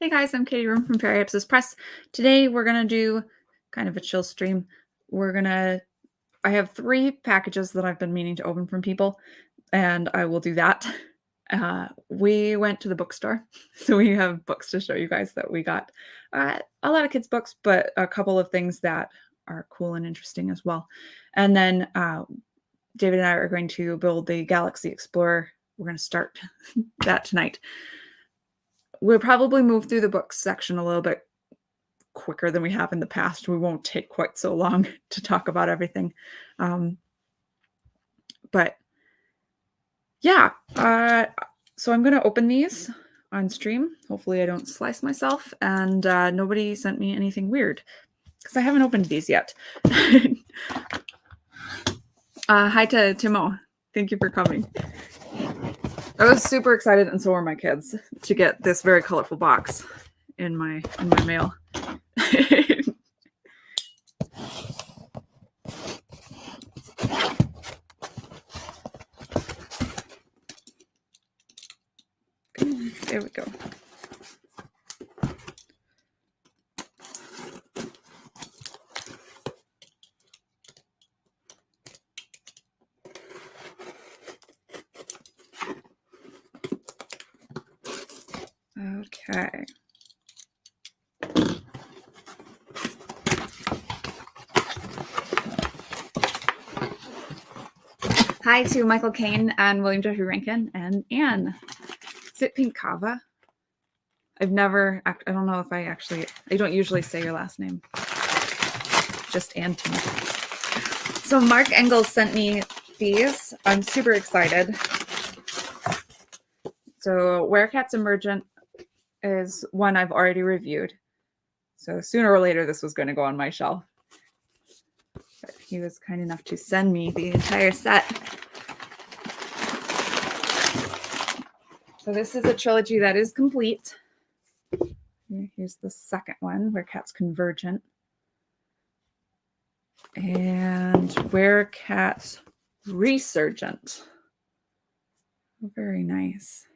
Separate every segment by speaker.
Speaker 1: Hey guys, I'm Katie Room from Fairy Ipsis Press. Today we're gonna do kind of a chill stream. I have 3 packages that I've been meaning to open from people, and I will do that. We went to the bookstore, so we have books to show you guys that we got. A lot of kids' books, but a couple of things that are cool and interesting as well. And then David and I are going to build the Galaxy Explorer. We're going to start that tonight. We'll probably move through the books section a little bit quicker than we have in the past. We won't take quite so long to talk about everything. But yeah, so I'm going to open these on stream. Hopefully I don't slice myself, and nobody sent me anything weird because I haven't opened these yet. Hi to Timo. Thank you for coming. I was super excited, and so were my kids, to get this very colorful box in my mail. There we go. Okay. Hi to Michael Kane and William Jeffrey Rankin and Anne. Is it Pinkava? I don't know if I don't usually say your last name. Just Anne to me. So Mark Engels sent me these. I'm super excited. So Where Cats Emergent is one I've already reviewed. So sooner or later, this was going to go on my shelf. But he was kind enough to send me the entire set. So this is a trilogy that is complete. Here's the second one, Where Cats Convergent. And Where Cats Resurgent. Very nice.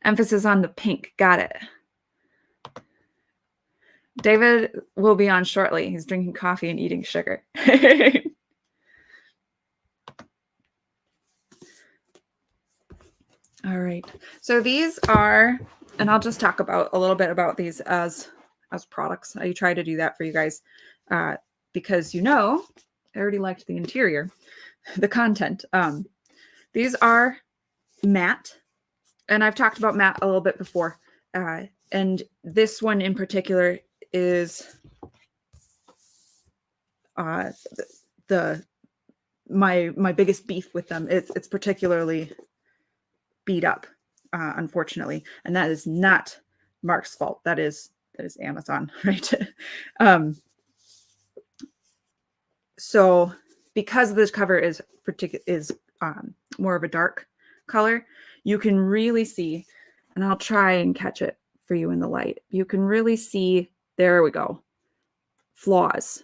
Speaker 1: Emphasis on the pink. Got it. David will be on shortly. He's drinking coffee and eating sugar. All right. So these are, and I'll just talk about a little bit about these as products. I try to do that for you guys because I already liked the interior, the content. These are matte, and I've talked about matte a little bit before. And this one in particular is my biggest beef with them. It's particularly beat up, unfortunately, and that is not Mark's fault. That is Amazon, right? So because this cover is more of a dark color, you can really see, and I'll try and catch it for you in the light. You can really see, there we go, flaws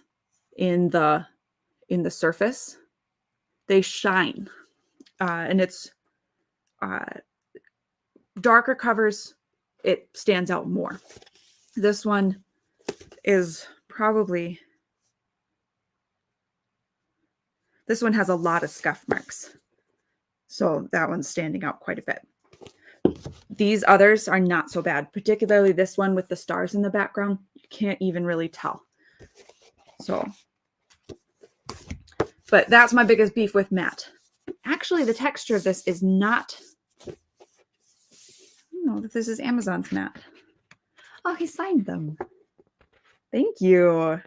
Speaker 1: in the surface. They shine, and it's darker covers, it stands out more. This one has a lot of scuff marks, so that one's standing out quite a bit. These others are not so bad, particularly this one with the stars in the background. You can't even really tell. So, but that's my biggest beef with matte. Actually, the texture of this is not, I don't know if this is Amazon's matte. Oh, he signed them. Thank you.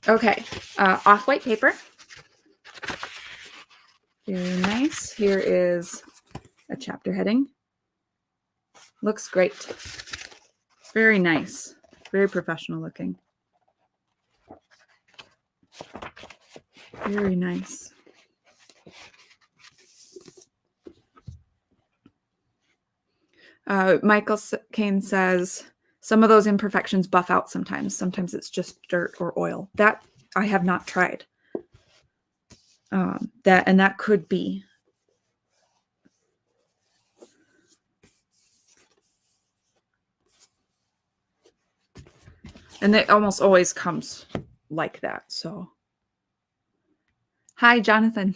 Speaker 1: Okay, off-white paper. Very nice. Here is a chapter heading. Looks great. Very nice. Very professional looking. Very nice. Michael Kane says, some of those imperfections buff out sometimes. Sometimes it's just dirt or oil. That I have not tried. That could be. And it almost always comes like that. So, hi, Jonathan.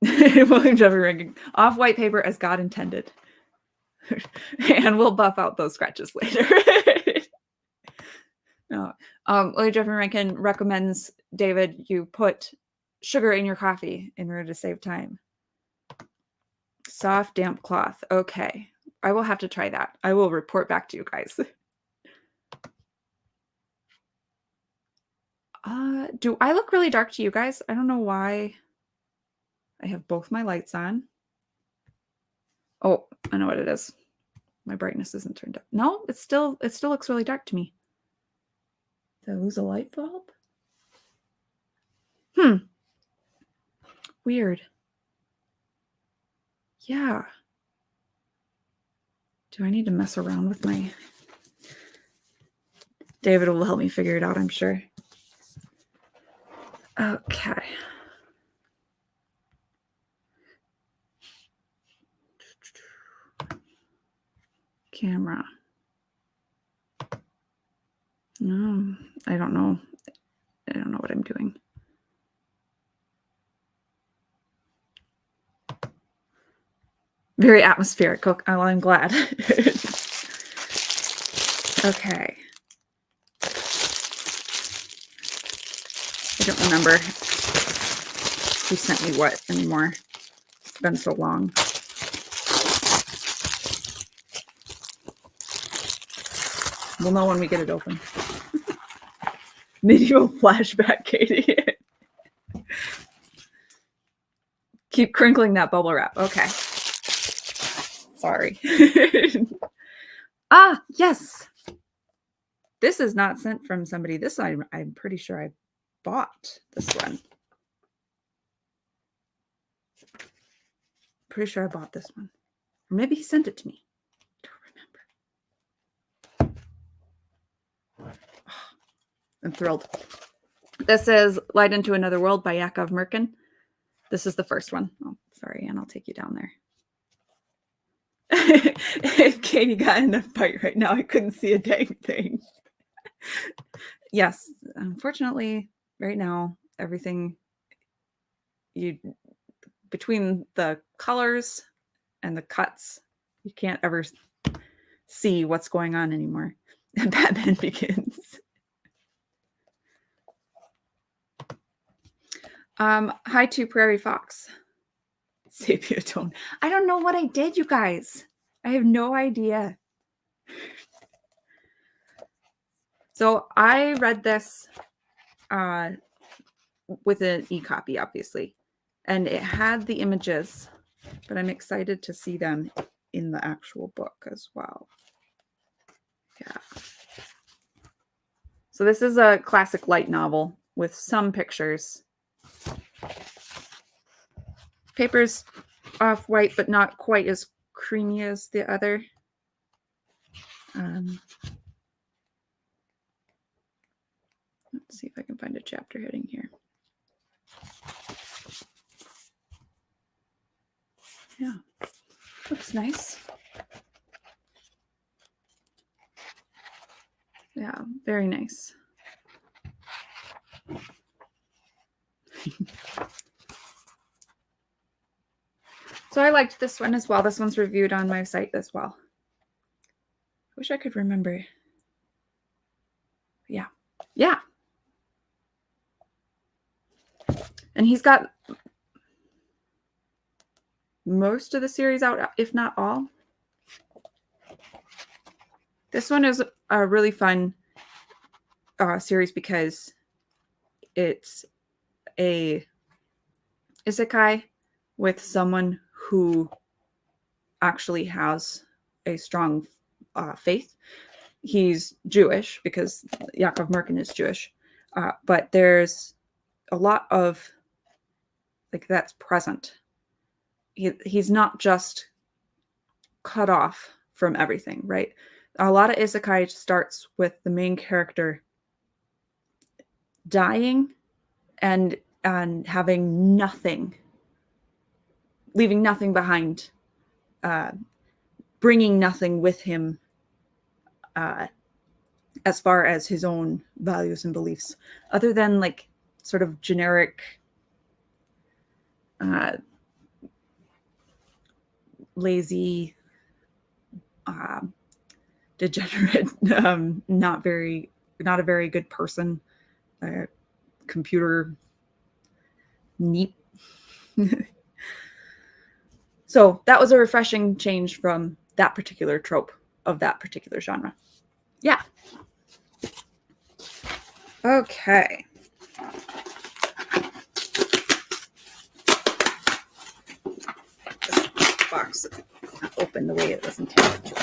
Speaker 1: William Jeffrey ranking off white paper as God intended. And we'll buff out those scratches later. No. William Jeffrey Rankin recommends, David, you put sugar in your coffee in order to save time. Soft, damp cloth. Okay. I will have to try that. I will report back to you guys. Do I look really dark to you guys? I don't know why. I have both my lights on. Oh, I know what it is. My brightness isn't turned up. No, it still looks really dark to me. Did I lose a light bulb? Weird. Yeah. Do I need to mess around with my... David will help me figure it out, I'm sure. Okay. Camera. No, I don't know. I don't know what I'm doing. Very atmospheric. Oh, I'm glad. Okay. I don't remember who sent me what anymore. It's been so long. We'll know when we get it open. Medieval flashback, Katie. Keep crinkling that bubble wrap. Okay. Sorry. Ah, yes. This is not sent from somebody. This I'm pretty sure I bought this one. Pretty sure I bought this one. Or maybe he sent it to me. I don't remember. Oh, I'm thrilled. This is Light into Another World by Yakov Merkin. This is the first one. Oh, sorry, Anne, I'll take you down there. If Katie got in a fight right now, I couldn't see a dang thing. Yes, unfortunately, right now, everything between the colors and the cuts, you can't ever see what's going on anymore. Batman Begins. Hi to Prairie Fox. Sepia tone. I don't know what I did, you guys. I have no idea. So I read this with an e-copy, obviously, and it had the images, but I'm excited to see them in the actual book as well. Yeah. So this is a classic light novel with some pictures. Paper's off white, but not quite as creamy as the other. Let's see if I can find a chapter heading here. Yeah, looks nice. Yeah, very nice. So I liked this one as well. This one's reviewed on my site as well. I wish I could remember. Yeah. Yeah. And he's got most of the series out, if not all. This one is a really fun series because it's a isekai with someone who actually has a strong faith. He's Jewish because Yakov Merkin is Jewish, but there's a lot of like that's present. He's not just cut off from everything, right? A lot of isekai starts with the main character dying, and and having nothing, leaving nothing behind, bringing nothing with him as far as his own values and beliefs, other than like sort of generic lazy, degenerate, not a very good person, computer neat. So that was a refreshing change from that particular trope of that particular genre. Yeah. Okay. This box open the way it was intended to.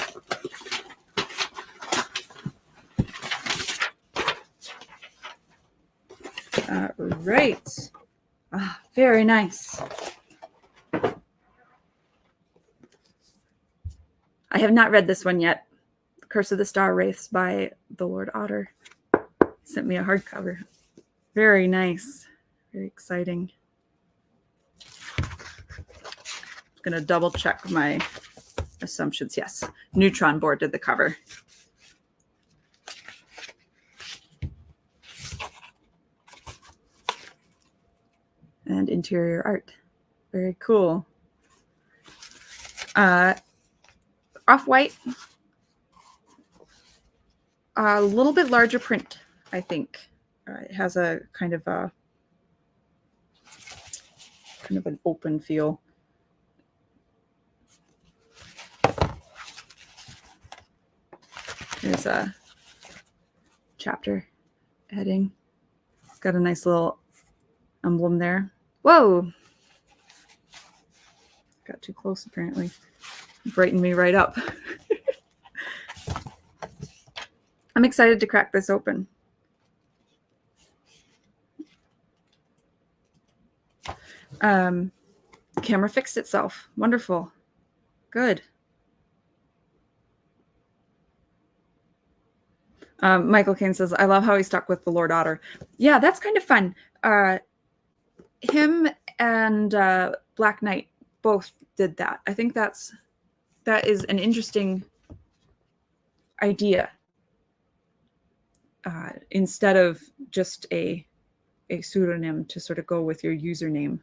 Speaker 1: Right. Very nice. I have not read this one yet. Curse of the Star Wraiths by the Lord Otter. Sent me a hardcover. Very nice. Very exciting. I'm going to double check my assumptions. Yes. Neutron Board did the cover. And interior art. Very cool. Off-white. A little bit larger print, I think. It has a kind of an open feel. There's a chapter heading. It's got a nice little emblem there. Whoa! Got too close, apparently. Brightened me right up. I'm excited to crack this open. Camera fixed itself. Wonderful. Good. Michael Caine says, I love how he stuck with the Lord Otter. Yeah, that's kind of fun. Him and Black Knight both did that. I think that is an interesting idea. Instead of just a pseudonym to sort of go with your username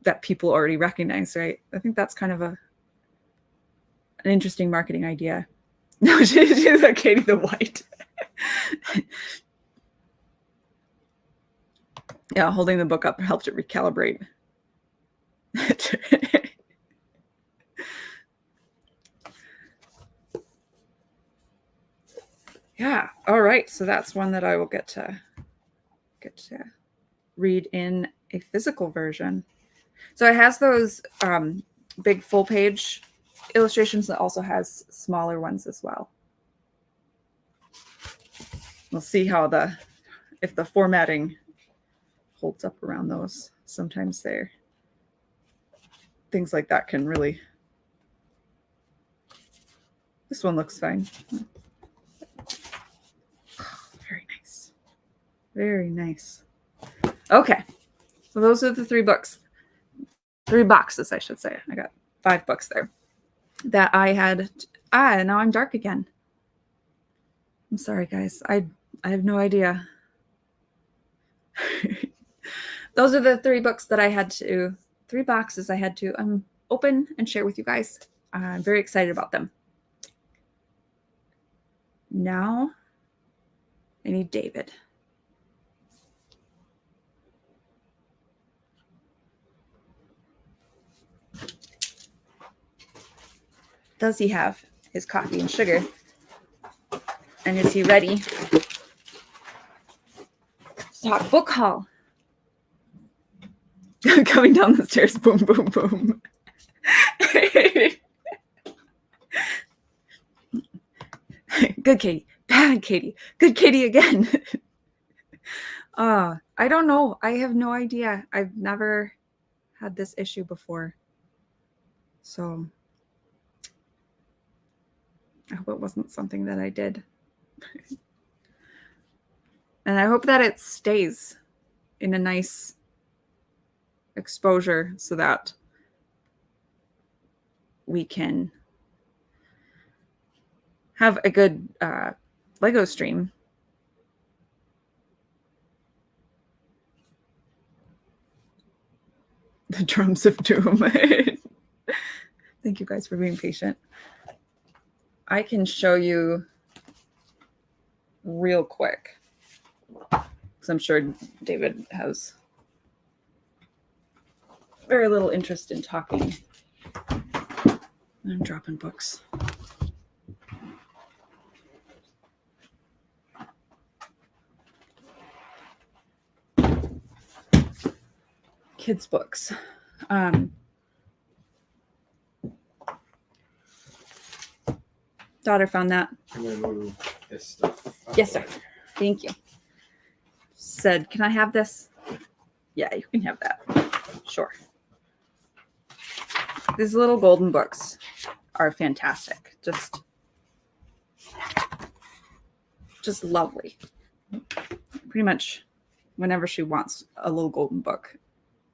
Speaker 1: that people already recognize, right? I think that's kind of an interesting marketing idea. No, she's like Katie the White. Yeah, holding the book up helped it recalibrate. Yeah. All right. So that's one that I will get to read in a physical version. So it has those big full page illustrations that also has smaller ones as well. We'll see how if the formatting holds up around those. Sometimes things like that can really. This one looks fine. Very nice. Very nice. Okay. So those are the 3 books. 3 boxes, I should say. I got 5 books there that I had. Now I'm dark again. I'm sorry, guys. I have no idea. Those are the 3 books that I had to, 3 boxes I had to open and share with you guys. I'm very excited about them. Now I need David. Does he have his coffee and sugar? And is he ready to talk book haul? Coming down the stairs, boom, boom, boom. Good Katie, bad Katie, good Katie again. I don't know. I have no idea. I've never had this issue before. So I hope it wasn't something that I did. And I hope that it stays in a nice exposure so that we can have a good Lego stream. The drums of doom. Thank you guys for being patient. I can show you real quick, because I'm sure David has very little interest in talking. I'm dropping books. Kids' books. Daughter found that.
Speaker 2: I'm gonna move this stuff.
Speaker 1: Yes, sir. Thank you. Said, can I have this? Yeah, you can have that. Sure. These little golden books are fantastic. Just lovely. Pretty much whenever she wants a little golden book,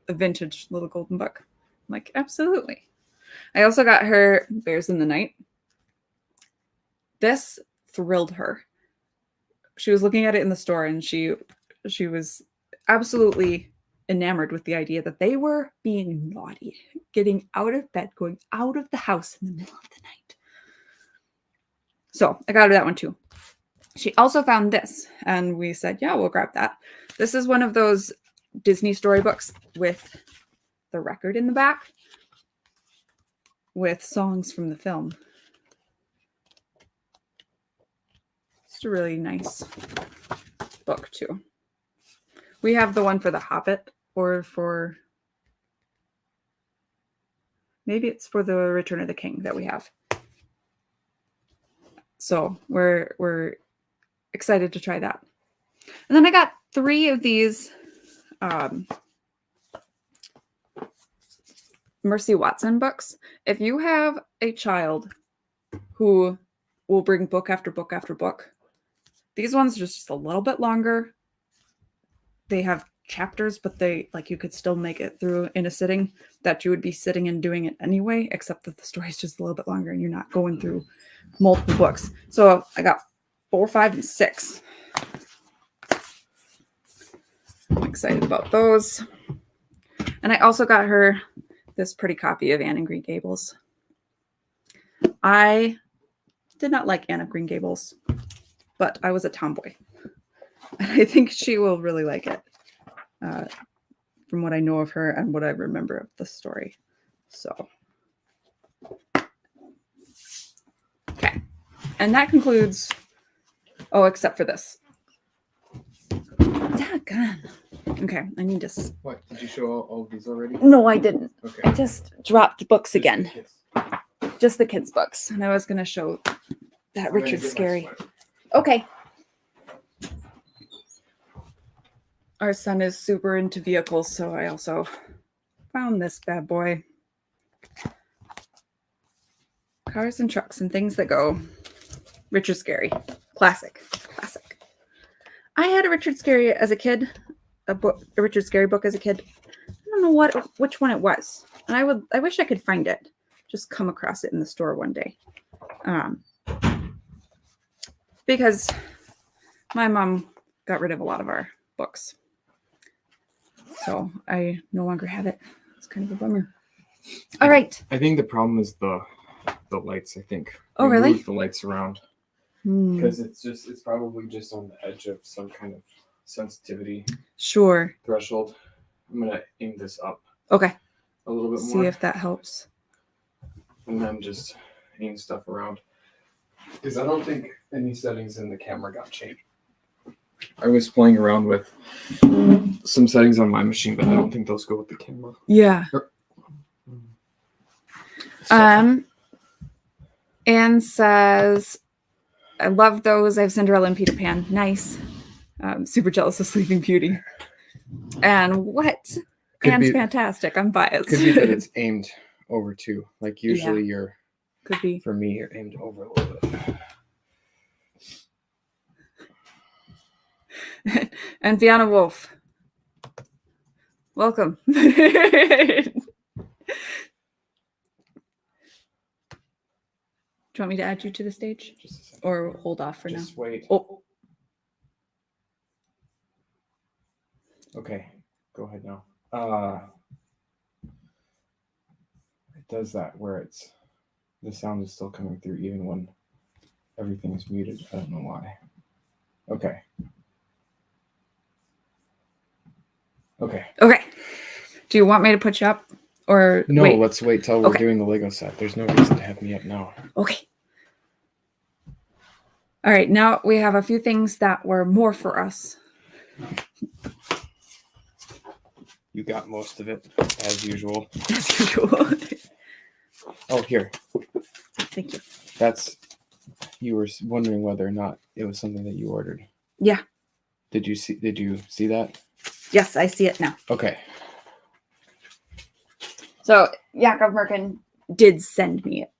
Speaker 1: a vintage little golden book, I'm like, absolutely. I also got her Bears in the Night. This thrilled her. She was looking at it in the store and she was absolutely enamored with the idea that they were being naughty, getting out of bed, going out of the house in the middle of the night. So I got her that one too. She also found this and we said, yeah, we'll grab that. This is one of those Disney storybooks with the record in the back with songs from the film. It's a really nice book too. We have the one for The Hobbit, or for maybe it's for the Return of the King that we have. So we're excited to try that. And then I got 3 of these Mercy Watson books. If you have a child who will bring book after book after book, these ones are just a little bit longer. They have chapters, but they, like, you could still make it through in a sitting that you would be sitting and doing it anyway, except that the story is just a little bit longer and you're not going through multiple books. So I got 4, 5, and 6. I'm excited about those. And I also got her this pretty copy of Anne and Green Gables. I did not like Anne of Green Gables, but I was a tomboy. And I think she will really like it, from what I know of her and what I remember of the story. So, okay. And that concludes, oh, except for this. Daggone. Okay, I need to...
Speaker 2: What? Did you show all of these already?
Speaker 1: No, I didn't.
Speaker 2: Okay.
Speaker 1: I just dropped books again.
Speaker 2: Yes.
Speaker 1: Just the kids' books. And I was going to show that Richard Scarry. Okay. Our son is super into vehicles, so I also found this bad boy. Cars and trucks and things that go. Richard Scarry. Classic. Classic. I had a Richard Scarry as a kid. A Richard Scarry book as a kid. I don't know which one it was. And I wish I could find it. Just come across it in the store one day. Because my mom got rid of a lot of our books. So I no longer have it. It's kind of a bummer. All right.
Speaker 2: I think the problem is the lights, I think.
Speaker 1: Oh, really?
Speaker 2: Move the lights around. Because it's probably just on the edge of some kind of sensitivity threshold. I'm gonna aim this up.
Speaker 1: Okay.
Speaker 2: A little bit more.
Speaker 1: See if that helps.
Speaker 2: And then just aim stuff around. Because I don't think any settings in the camera got changed. I was playing around with some settings on my machine, but I don't think those go with the camera.
Speaker 1: Yeah. Anne says, I love those. I have Cinderella and Peter Pan. Nice. Super jealous of Sleeping Beauty. And what? Anne's fantastic. I'm biased.
Speaker 2: Could be that it's aimed over too. Like usually you're,
Speaker 1: could be.
Speaker 2: For me, you're aimed over a little bit.
Speaker 1: And Fiona Wolf. Welcome. Do you want me to add you to the stage?
Speaker 2: Just a second.
Speaker 1: Or hold off for
Speaker 2: Just
Speaker 1: now?
Speaker 2: wait.
Speaker 1: Oh,
Speaker 2: Okay, go ahead now. It does that where the sound is still coming through even when everything is muted. I don't know why. Okay.
Speaker 1: okay. Do you want me to put you up? Or
Speaker 2: No,
Speaker 1: wait?
Speaker 2: let's wait till we're
Speaker 1: Okay.
Speaker 2: doing the Lego set. There's no reason to have me up now.
Speaker 1: Okay. All right, now we have a few things that were more for us.
Speaker 2: You got most of it, as usual.
Speaker 1: As usual.
Speaker 2: Oh, here.
Speaker 1: Thank you.
Speaker 2: You were wondering whether or not it was something that you ordered.
Speaker 1: Yeah.
Speaker 2: Did you see that?
Speaker 1: Yes, I see it now.
Speaker 2: Okay.
Speaker 1: So Jakob Merkin did send me it.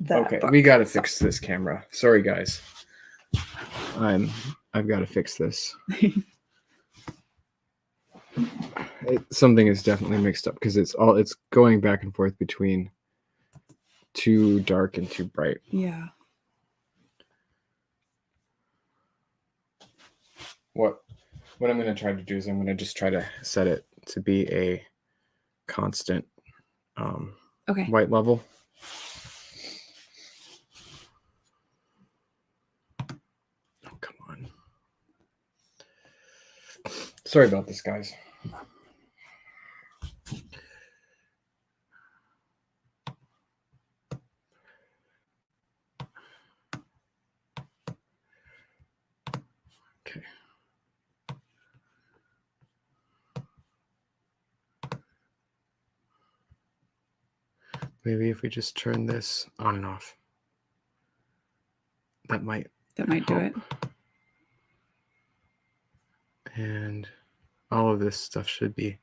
Speaker 2: Okay,
Speaker 1: book,
Speaker 2: we gotta fix this camera. Sorry, guys. I've got to fix this. Something is definitely mixed up because it's going back and forth between too dark and too bright.
Speaker 1: Yeah.
Speaker 2: What I'm going to try to do is I'm going to just try to set it to be a constant white level. Oh, come on. Sorry about this, guys. Okay. Maybe if we just turn this on and off, that might
Speaker 1: do it.
Speaker 2: And all of this stuff should be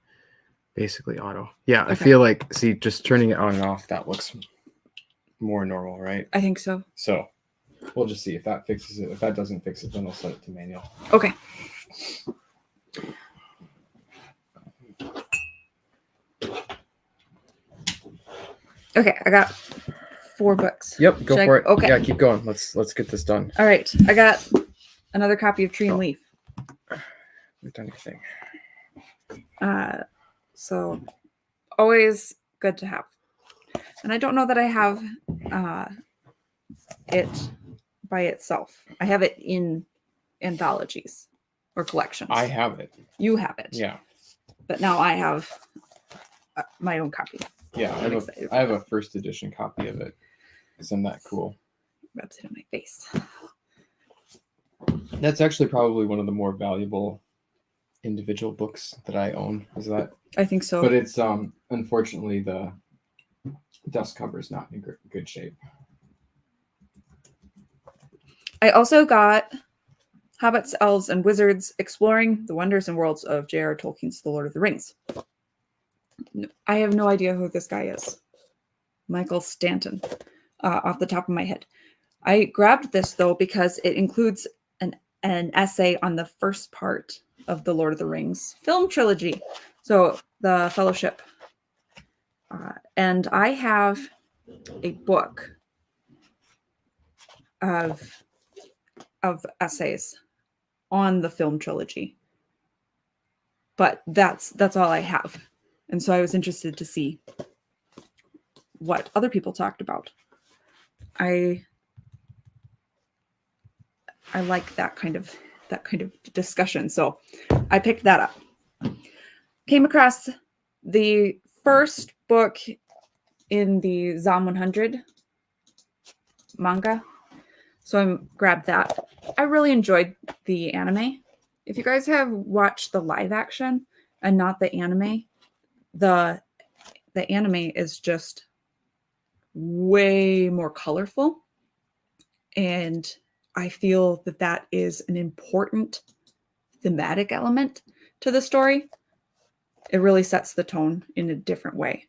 Speaker 2: basically auto. Yeah,
Speaker 1: Okay.
Speaker 2: I feel like, see, just turning it on and off, that looks more normal, right?
Speaker 1: I think so.
Speaker 2: So we'll just see if that fixes it. If that doesn't fix it, then we'll set it to manual.
Speaker 1: Okay. Okay, I got 4 books.
Speaker 2: Yep, go for it.
Speaker 1: Okay.
Speaker 2: Yeah, keep going. Let's get this done.
Speaker 1: All right, I got another copy of Tree and Leaf.
Speaker 2: We've done anything.
Speaker 1: So always good to have. And I don't know that I have it by itself. I have it in anthologies or collections.
Speaker 2: I have it.
Speaker 1: You have it.
Speaker 2: Yeah.
Speaker 1: But now I have my own copy.
Speaker 2: Yeah, I have a first edition copy of it. Isn't that cool?
Speaker 1: Rubs it in my face.
Speaker 2: That's actually probably one of the more valuable individual books that I own. Is that?
Speaker 1: I think so.
Speaker 2: But it's unfortunately the dust cover is not in good shape.
Speaker 1: I also got Hobbits, Elves, and Wizards Exploring the Wonders and Worlds of J.R. Tolkien's The Lord of the Rings. I have no idea who this guy is. Michael Stanton, off the top of my head. I grabbed this, though, because it includes an essay on the first part of the Lord of the Rings film trilogy. So, the Fellowship. And I have a book of essays on the film trilogy. But that's all I have. And so I was interested to see what other people talked about. I like that kind of discussion. So I picked that up. Came across the first book in the Zom 100 manga. So I grabbed that. I really enjoyed the anime. If you guys have watched the live action and not the anime, the anime is just way more colorful. And I feel that that is an important thematic element to the story. It really sets the tone in a different way.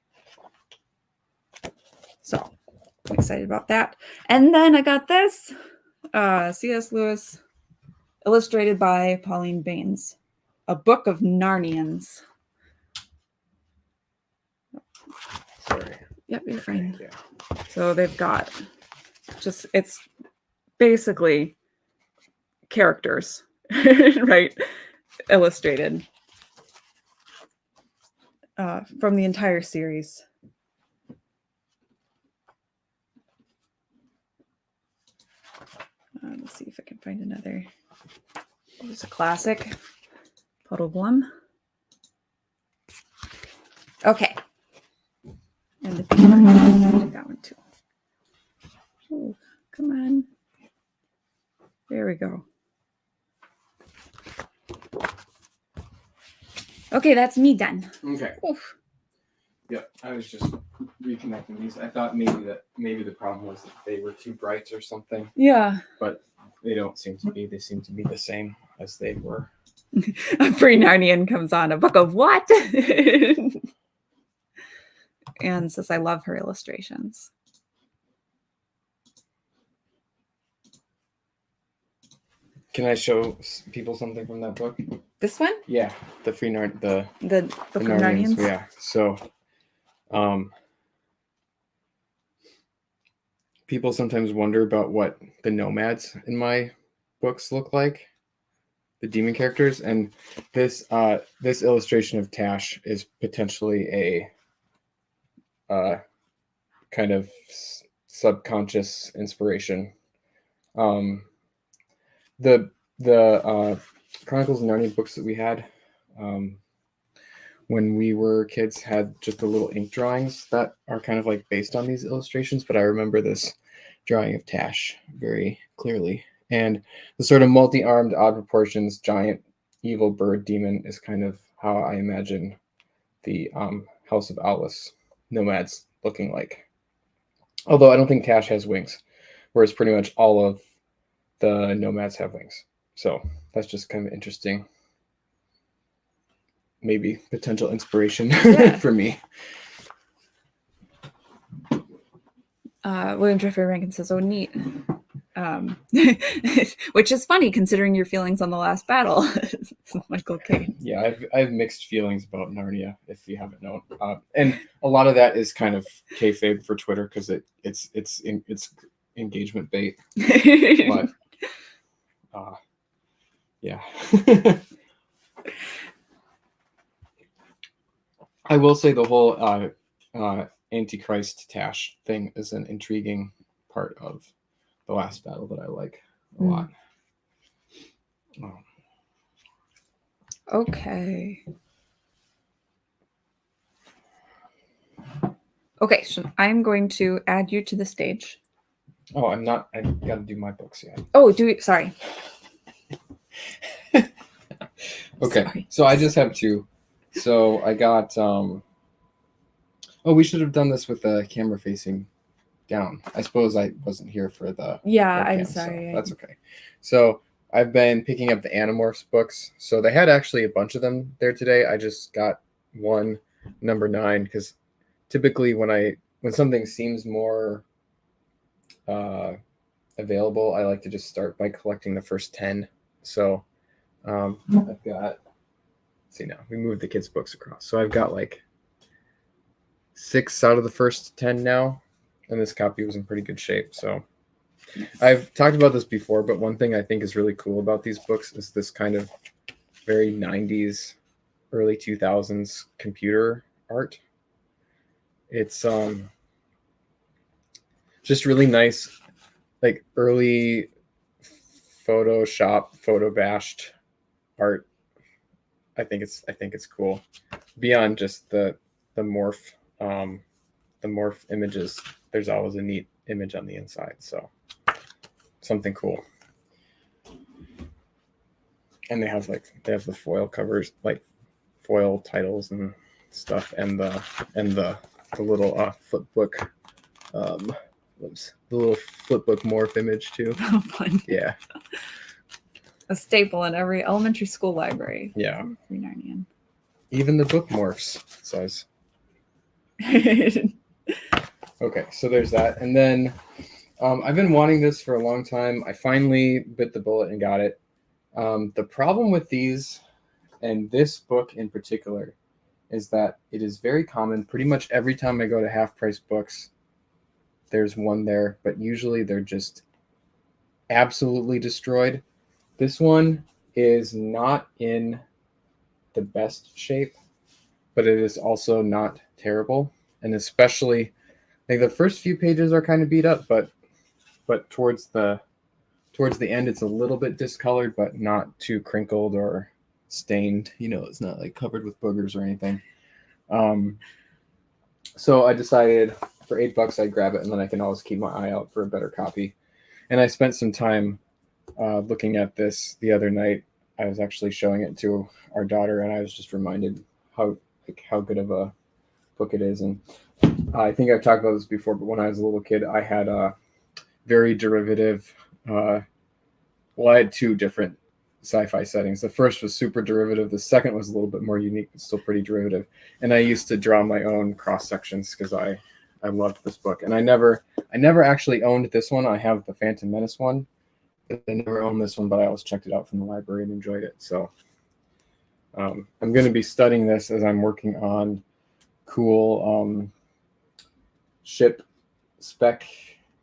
Speaker 1: So I'm excited about that. And then I got this, C.S. Lewis, illustrated by Pauline Baines, A Book of Narnians.
Speaker 2: Sorry.
Speaker 1: Yep, you're fine.
Speaker 2: Yeah.
Speaker 1: So they've got it's basically characters, right? Illustrated from the entire series. Let's see if I can find another. There's a classic, Puddle Blum. Okay. And the peanut, that one too. Oh, come on. There we go. Okay, that's me done.
Speaker 2: Okay.
Speaker 1: Oof.
Speaker 2: Yep. I was just reconnecting these. I thought maybe the problem was that they were too bright or something.
Speaker 1: Yeah.
Speaker 2: But they don't seem to be. They seem to be the same as they were.
Speaker 1: A pre-Narnian comes on. A book of what? And says, I love her illustrations.
Speaker 2: Can I show people something from that book?
Speaker 1: This one?
Speaker 2: Yeah, the Book
Speaker 1: of
Speaker 2: Narnians.
Speaker 1: Narnians.
Speaker 2: Yeah. So, people sometimes wonder about what the nomads in my books look like, the demon characters, and this illustration of Tash is potentially a kind of subconscious inspiration. The Chronicles of Narnia books that we had when we were kids had just the little ink drawings that are kind of like based on these illustrations, but I remember this drawing of Tash very clearly. And the sort of multi-armed, odd proportions, giant, evil bird demon is kind of how I imagine the House of Owlus nomads looking like. Although I don't think Tash has wings, whereas pretty much all of the nomads have wings. So that's just kind of interesting. Maybe potential inspiration for me.
Speaker 1: William Jeffrey Rankin says, oh, neat. Which is funny considering your feelings on the last battle. Michael Caine.
Speaker 2: Yeah, I have mixed feelings about Narnia, if you haven't known, and a lot of that is kind of kayfabe for Twitter because it's engagement bait. But yeah, I will say the whole Antichrist Tash thing is an intriguing part of the last battle that I like a lot.
Speaker 1: Okay. Okay, so I'm going to add you to the stage.
Speaker 2: Oh, I'm not. I've got to do my books yet.
Speaker 1: Oh, sorry.
Speaker 2: Okay,
Speaker 1: sorry.
Speaker 2: So I just have two. So I got. Oh, we should have done this with the camera facing down. I suppose I wasn't here for the.
Speaker 1: Yeah,
Speaker 2: webcam,
Speaker 1: I'm sorry.
Speaker 2: So that's okay. So I've been picking up the Animorphs books. So they had actually a bunch of them there today. I just got one, number 9, because typically when something seems more available, I like to just start by collecting the first 10. So I've got. See now, we moved the kids' books across. So I've got like 6 out of the first 10 now, and this copy was in pretty good shape. So I've talked about this before, but one thing I think is really cool about these books is this kind of very 90s, early 2000s computer art. It's just really nice, like early Photoshop, photo bashed art. I think it's cool. Beyond just the morph images, there's always a neat image on the inside. So something cool. And they have the foil covers, like foil titles and stuff, and the little flip book, the little flip book morph image too.
Speaker 1: Oh, fun.
Speaker 2: Yeah.
Speaker 1: A staple in every elementary school library.
Speaker 2: Yeah.
Speaker 1: Narnian.
Speaker 2: Even the book morphs size. Okay, so there's that. And then I've been wanting this for a long time. I finally bit the bullet and got it. The problem with these, and this book in particular, is that it is very common. Pretty much every time I go to Half Price Books, there's one there, but usually they're just absolutely destroyed. This one is not in the best shape, but it is also not terrible. And especially, like the first few pages are kind of beat up, but towards the end, it's a little bit discolored, but not too crinkled or stained. It's not like covered with boogers or anything. So I decided for $8 I'd grab it, and then I can always keep my eye out for a better copy. And I spent some time looking at this the other night. I was actually showing it to our daughter, and I was just reminded how good of a book it is. And I think I've talked about this before, but when I was a little kid, I had a very derivative. I had two different sci-fi settings. The first was super derivative. The second was a little bit more unique, but still pretty derivative. And I used to draw my own cross sections because I loved this book. And I never actually owned this one. I have the Phantom Menace one. I never owned this one, but I always checked it out from the library and enjoyed it. So I'm going to be studying this as I'm working on cool ship spec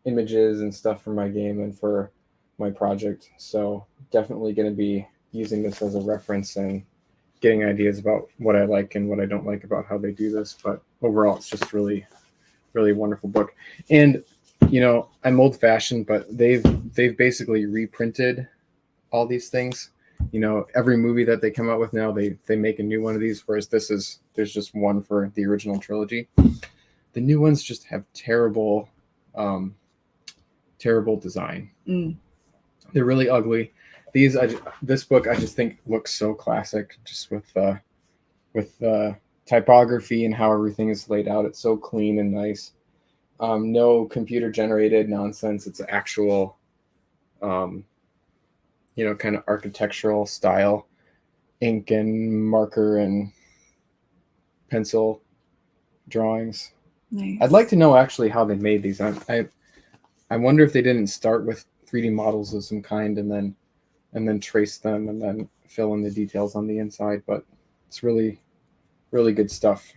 Speaker 2: images and stuff for my game and for my project. So definitely going to be using this as a reference and getting ideas about what I like and what I don't like about how they do this. But overall, it's just really, really wonderful book. And I'm old-fashioned, but they've basically reprinted all these things. Every movie that they come out with now, they make a new one of these, whereas there's just one for the original trilogy. The new ones just have terrible design. They're really ugly. This book I just think looks so classic, just with the typography and how everything is laid out. It's so clean and nice. No computer generated nonsense. It's actual, kind of architectural style, ink and marker and pencil drawings.
Speaker 1: Nice.
Speaker 2: I'd like to know actually how they made these. I wonder if they didn't start with 3D models of some kind and then trace them and then fill in the details on the inside. But it's really, really good stuff.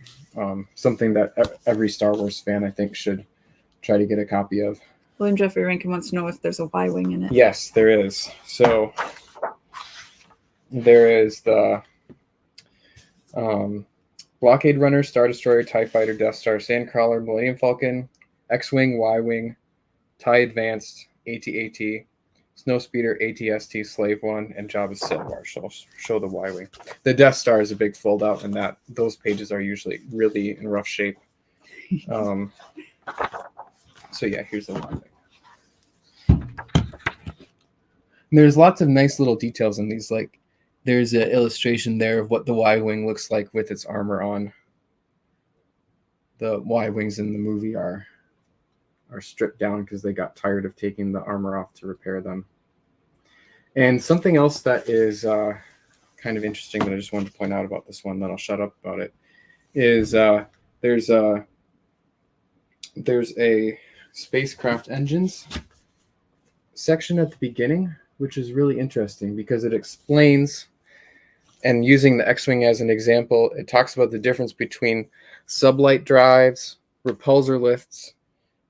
Speaker 2: Something that every Star Wars fan, I think, should try to get a copy of.
Speaker 1: William Jeffrey Rankin wants to know if there's a Y-wing in it.
Speaker 2: Yes, there is. So there is the Blockade Runner, Star Destroyer, TIE Fighter, Death Star, Sandcrawler, Millennium Falcon, X-Wing, Y-Wing, TIE Advanced, AT-AT, Snowspeeder, AT-ST, Slave One, and Jabba's Silvar. Show the Y-Wing. The Death Star is a big fold-out, and those pages are usually really in rough shape. So yeah, here's the Y-Wing. There's lots of nice little details in these. Like, there's an illustration there of what the Y-Wing looks like with its armor on. The Y-Wings in the movie are stripped down because they got tired of taking the armor off to repair them. And something else that is kind of interesting that I just wanted to point out about this one, then I'll shut up about it, is there's a spacecraft engines section at the beginning, which is really interesting because it explains, and using the X-Wing as an example, it talks about the difference between sublight drives, repulsor lifts,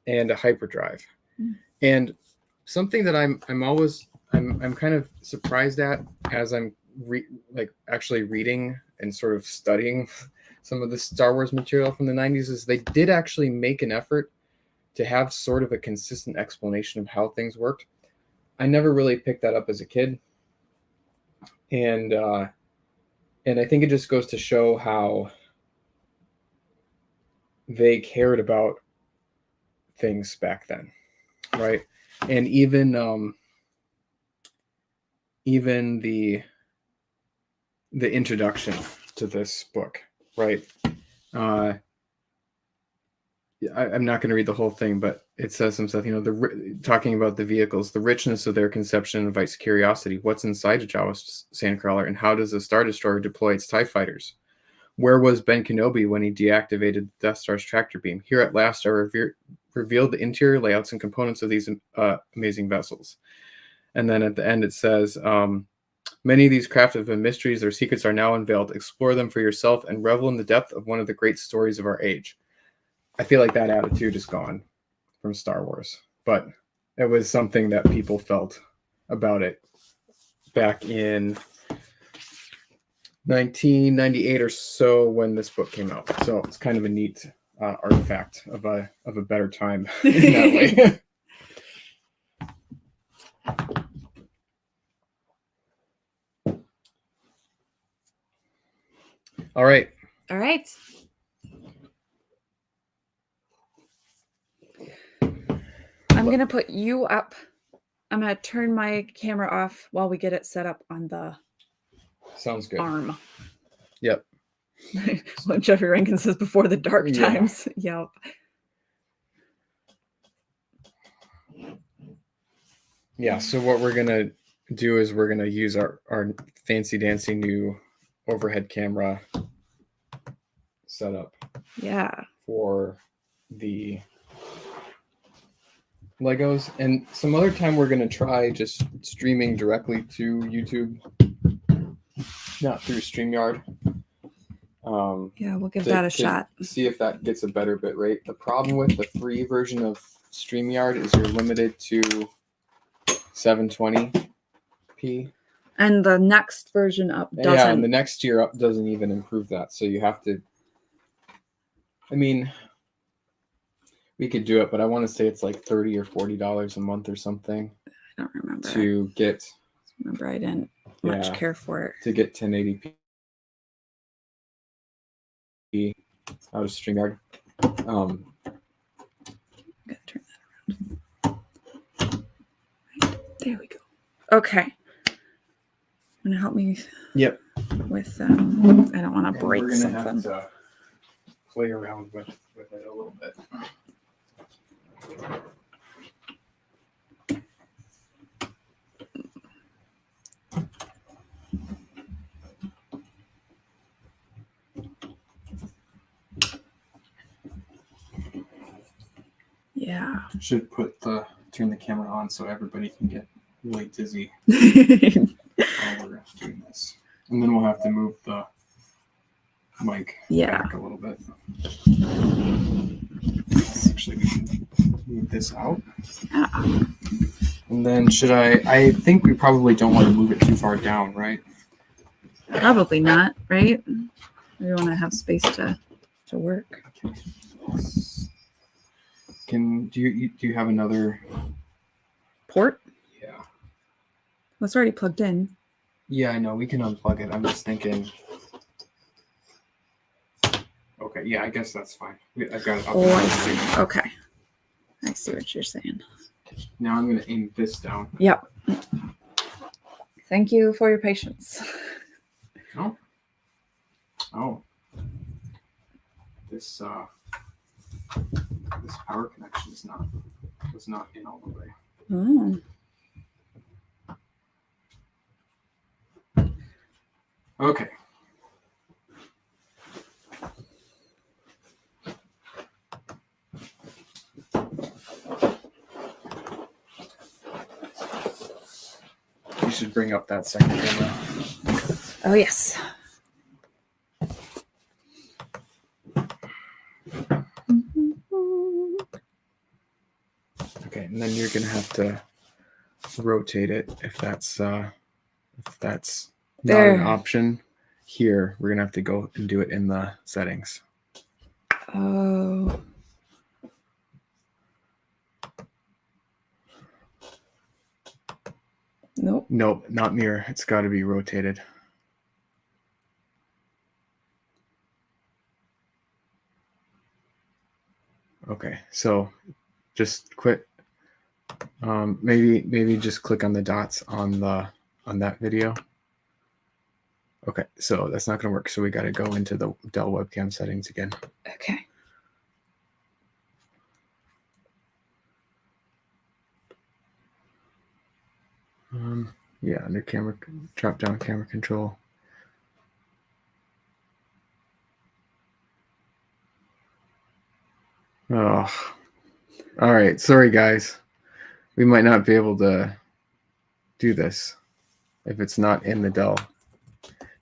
Speaker 2: and a hyperdrive. And something that I'm kind of surprised at as I'm actually reading and sort of studying some of the Star Wars material from the 90s is they did actually make an effort to have sort of a consistent explanation of how things worked. I never really picked that up as a kid. And I think it just goes to show how they cared about things back then, right? And even the introduction to this book, right? I'm not going to read the whole thing, but it says some stuff, talking about the vehicles, the richness of their conception invites curiosity. What's inside a Jawa Sandcrawler, and how does a Star Destroyer deploy its TIE fighters? Where was Ben Kenobi when he deactivated the Death Star's tractor beam? Here at last are revealed the interior layouts and components of these amazing vessels. And then at the end it says, Many of these crafts have been mysteries. Their secrets are now unveiled. Explore them for yourself and revel in the depth of one of the great stories of our age. I feel like that attitude is gone from Star Wars, but it was something that people felt about it back in 1998 or so when this book came out. So it's kind of a neat artifact of a better time in that way. All right.
Speaker 1: All right. I'm going to put you up. I'm going to turn my camera off while we get it set up on the
Speaker 2: Sounds good.
Speaker 1: arm.
Speaker 2: Yep.
Speaker 1: What Jeffrey Rankin says, before the dark times. Yep.
Speaker 2: Yeah, so what we're going to do is we're going to use our fancy dancy new overhead camera setup.
Speaker 1: Yeah.
Speaker 2: For the Legos, and some other time we're going to try just streaming directly to YouTube, not through StreamYard.
Speaker 1: Yeah, we'll give that a shot.
Speaker 2: See if that gets a better bit rate. The problem with the free version of StreamYard is you're limited to 720p.
Speaker 1: And the next version up doesn't.
Speaker 2: Yeah, and the next tier up doesn't even improve that. So you have to, I mean, we could do it, but I want to say it's like $30 or $40 a month or something.
Speaker 1: I don't remember.
Speaker 2: To get.
Speaker 1: Remember, I didn't much care for it.
Speaker 2: To get 1080p out of StreamYard.
Speaker 1: Gotta turn that around. Right, there we go. Okay. Gonna help me.
Speaker 2: Yep.
Speaker 1: With I don't want to break something.
Speaker 2: We're gonna have to play around with it a little bit.
Speaker 1: Yeah.
Speaker 2: Should turn the camera on so everybody can get really dizzy while we're doing this. And then we'll have to move the mic back a little bit. Actually, we can move this out.
Speaker 1: Yeah.
Speaker 2: And then I think we probably don't want to move it too far down, right?
Speaker 1: Probably not, right? We want to have space to work.
Speaker 2: Okay. Do you have another
Speaker 1: port?
Speaker 2: Yeah.
Speaker 1: Well, it's already plugged in.
Speaker 2: Yeah, I know. We can unplug it. I'm just thinking. Okay, yeah, I guess that's fine. I've got it up.
Speaker 1: Oh, I see. Okay. I see what you're saying.
Speaker 2: Now I'm going to aim this down.
Speaker 1: Yep. Thank you for your patience.
Speaker 2: Oh. Oh. This power connection was not in all the way.
Speaker 1: Oh.
Speaker 2: Okay. You should bring up that second camera.
Speaker 1: Oh, yes.
Speaker 2: Okay, and then you're gonna have to rotate it if that's not an option. Here, we're gonna have to go and do it in the settings.
Speaker 1: Oh. Nope.
Speaker 2: Nope, not mirror. It's got to be rotated. Okay, so just quit. Maybe just click on the dots on that video. Okay, so that's not going to work. So we got to go into the Dell webcam settings again.
Speaker 1: Okay.
Speaker 2: Yeah, under camera, drop down camera control. Oh, all right. Sorry, guys. We might not be able to do this. If it's not in the Dell,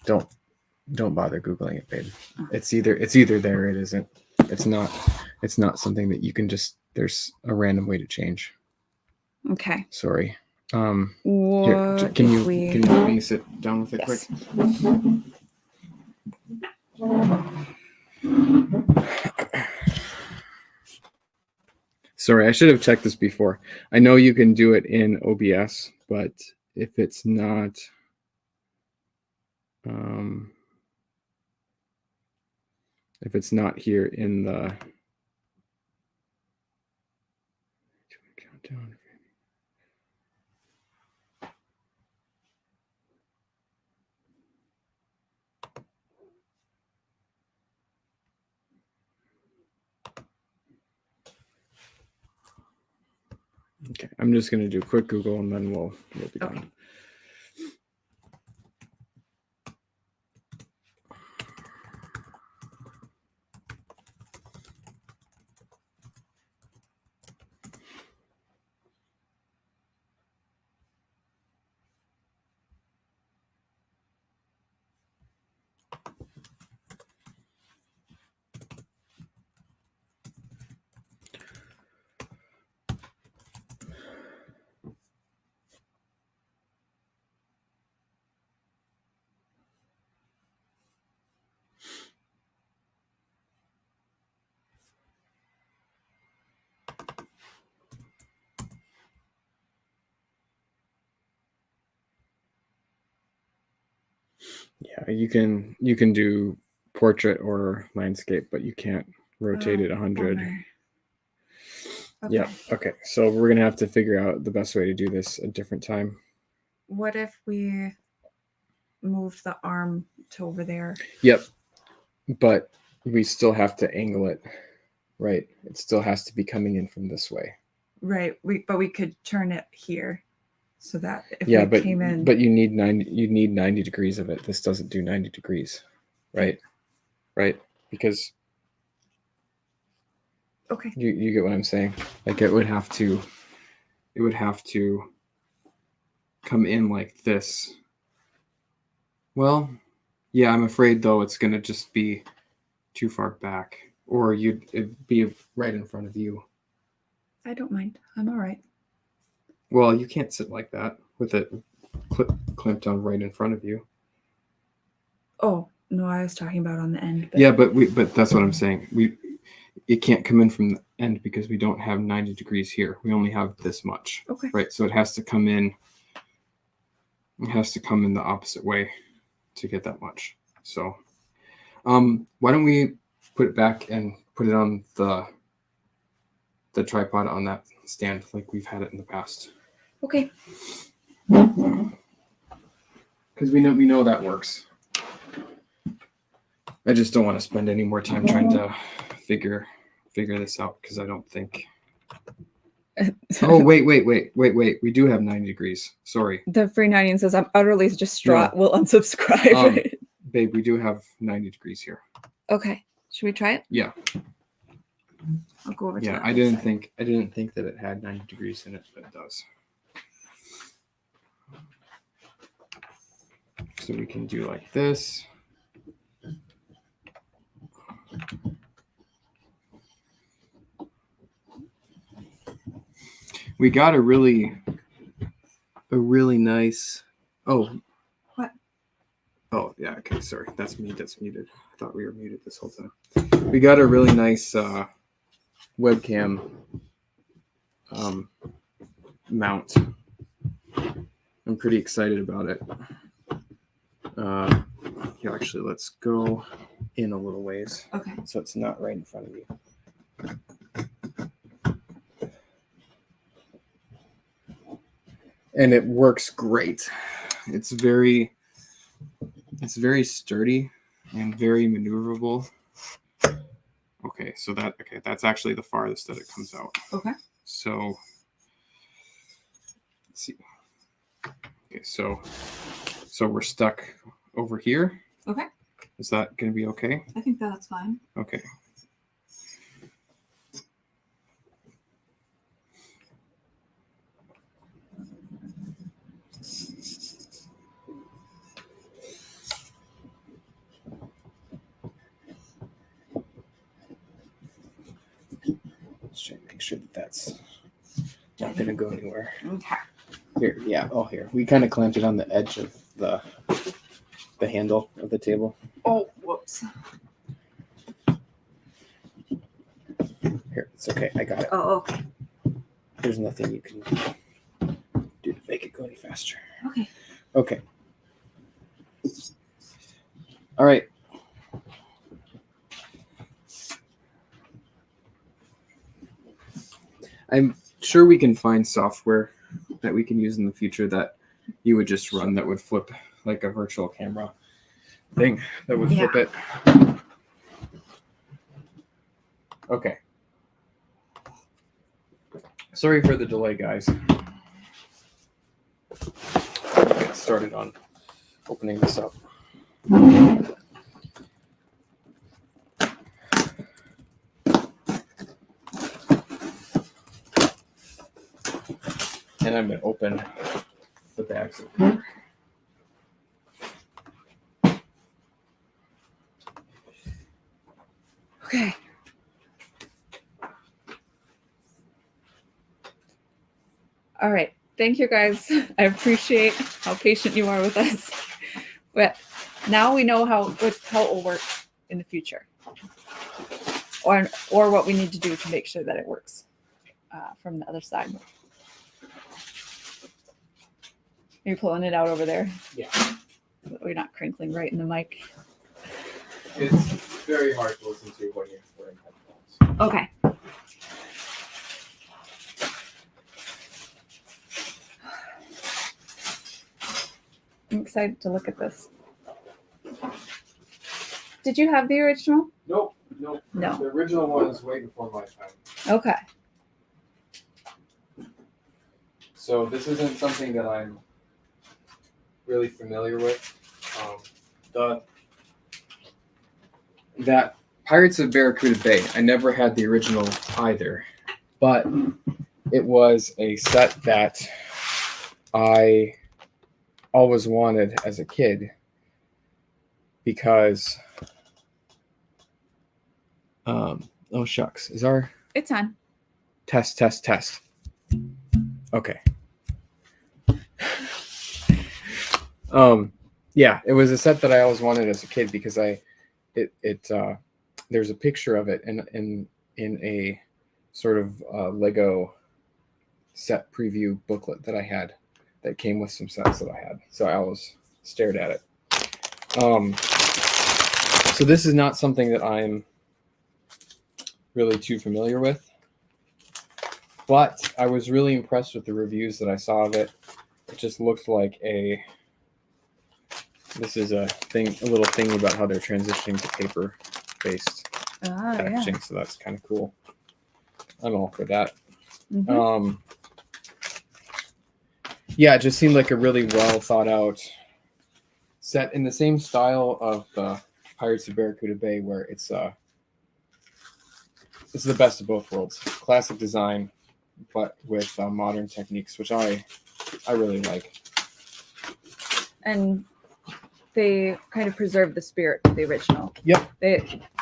Speaker 2: don't bother Googling it, babe. It's either there or it isn't. It's not something that you can just, there's a random way to change.
Speaker 1: Okay.
Speaker 2: Sorry.
Speaker 1: What
Speaker 2: here, can you let me sit down with it
Speaker 1: Yes.
Speaker 2: quick? Sorry, I should have checked this before. I know you can do it in OBS, but if it's not, here in the countdown. Okay, I'm just going to do a quick Google and then we'll be done. Yeah, you can do portrait or landscape, but you can't rotate it 100.
Speaker 1: Okay.
Speaker 2: Yeah. Okay. So we're gonna have to figure out the best way to do this a different time.
Speaker 1: What if we moved the arm to over there?
Speaker 2: Yep. But we still have to angle it, right? It still has to be coming in from this way.
Speaker 1: Right. But we could turn it here, so that if
Speaker 2: we
Speaker 1: came in.
Speaker 2: But you need 90 degrees of it. This doesn't do 90 degrees, right? Right? Because.
Speaker 1: Okay.
Speaker 2: You get what I'm saying? Like it would have to come in like this. Well, yeah, I'm afraid though it's gonna just be too far back, or it'd be right in front of you.
Speaker 1: I don't mind. I'm all right.
Speaker 2: Well, you can't sit like that with it clamped down right in front of you.
Speaker 1: Oh no, I was talking about on the end.
Speaker 2: Yeah, but that's what I'm saying. It can't come in from the end because we don't have 90 degrees here. We only have this much.
Speaker 1: Okay.
Speaker 2: Right. So it has to come in. It has to come in the opposite way to get that much. So, why don't we put it back and put it on the tripod on that stand like we've had it in the past.
Speaker 1: Okay.
Speaker 2: Because we know that works. I just don't want to spend any more time trying to figure this out because I don't think. Oh wait! We do have 90 degrees. Sorry.
Speaker 1: The free 90 says I'm utterly distraught. No. We'll unsubscribe.
Speaker 2: Babe, we do have 90 degrees here.
Speaker 1: Okay. Should we try it?
Speaker 2: Yeah.
Speaker 1: I'll go over to
Speaker 2: I didn't think that it had 90 degrees in it, but it does. So we can do like this. We got a really nice. Oh.
Speaker 1: What?
Speaker 2: Oh yeah. Okay. Sorry. That's me. That's muted. I thought we were muted this whole time. We got a really nice webcam mount. I'm pretty excited about it. Here, actually, let's go in a little ways.
Speaker 1: Okay.
Speaker 2: So it's not right in front of you. And it works great. It's very sturdy and very maneuverable. Okay, so that's actually the farthest that it comes out.
Speaker 1: Okay.
Speaker 2: So let's see. Okay, so we're stuck over here.
Speaker 1: Okay.
Speaker 2: Is that going to be okay?
Speaker 1: I think that's fine.
Speaker 2: Okay. Just trying to make sure that that's not going to go anywhere.
Speaker 1: Okay.
Speaker 2: Here, yeah. Oh, here. We kind of clamped it on the edge of the handle of the table.
Speaker 1: Oh, whoops.
Speaker 2: Here, it's okay. I got it.
Speaker 1: Oh, okay.
Speaker 2: There's nothing you can do to make it go any faster.
Speaker 1: Okay.
Speaker 2: Okay. All right. I'm sure we can find software that we can use in the future that you would just run that would flip like a virtual camera thing that would flip it. Okay. Sorry for the delay, guys. Get started on opening this up. And I'm going to open the bags over here.
Speaker 1: Okay. All right. Thank you, guys. I appreciate how patient you are with us. But now we know how it will work in the future, or what we need to do to make sure that it works from the other side. Are you pulling it out over there?
Speaker 2: Yeah.
Speaker 1: We're not crinkling right in the mic.
Speaker 2: It's very hard to listen to when you're wearing headphones.
Speaker 1: Okay. I'm excited to look at this. Did you have the original?
Speaker 2: Nope.
Speaker 1: No.
Speaker 2: The original one is way before my time.
Speaker 1: Okay.
Speaker 2: So this isn't something that I'm really familiar with. That Pirates of Barracuda Bay, I never had the original either, but it was a set that I always wanted as a kid because oh shucks, is our
Speaker 1: It's on.
Speaker 2: test okay. Yeah, it was a set that I always wanted as a kid because there's a picture of it in a sort of Lego set preview booklet that I had that came with some sets that I had. So I always stared at it. So this is not something that I'm really too familiar with, but I was really impressed with the reviews that I saw of it. It just looked like this is a little thing about how they're transitioning to paper-based packaging. Yeah. So that's kind of cool. I'm all for that. Mm-hmm. Yeah, it just seemed like a really well thought out set in the same style of Pirates of Barracuda Bay, where it's the best of both worlds. Classic design, but with modern techniques, which I really like. And they kind of preserve the spirit of the original. Yep.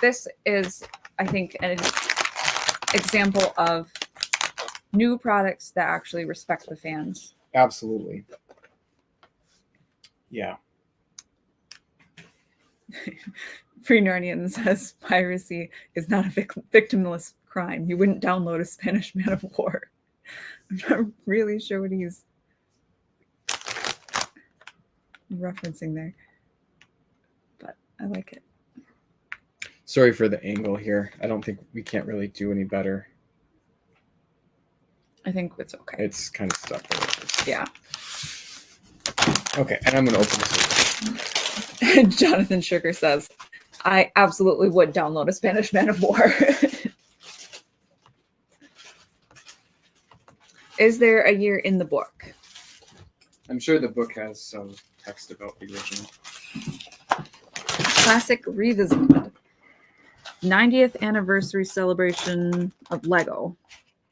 Speaker 2: This is, I think, an example of new products that actually respect the fans. Absolutely. Yeah. Free Narnian says piracy is not a victimless crime. You wouldn't download a Spanish Man of War. I'm not really sure what he's referencing there, but I like it. Sorry for the angle here. I don't think we can't really do any better. I think it's okay. It's kind of stuck there. Yeah. Okay, and I'm going to open this. Jonathan Sugar says, I absolutely would download a Spanish Man of War. Is there a year in the book? I'm sure the book has some text about the original. Classic Revisited. 90th anniversary celebration of Lego.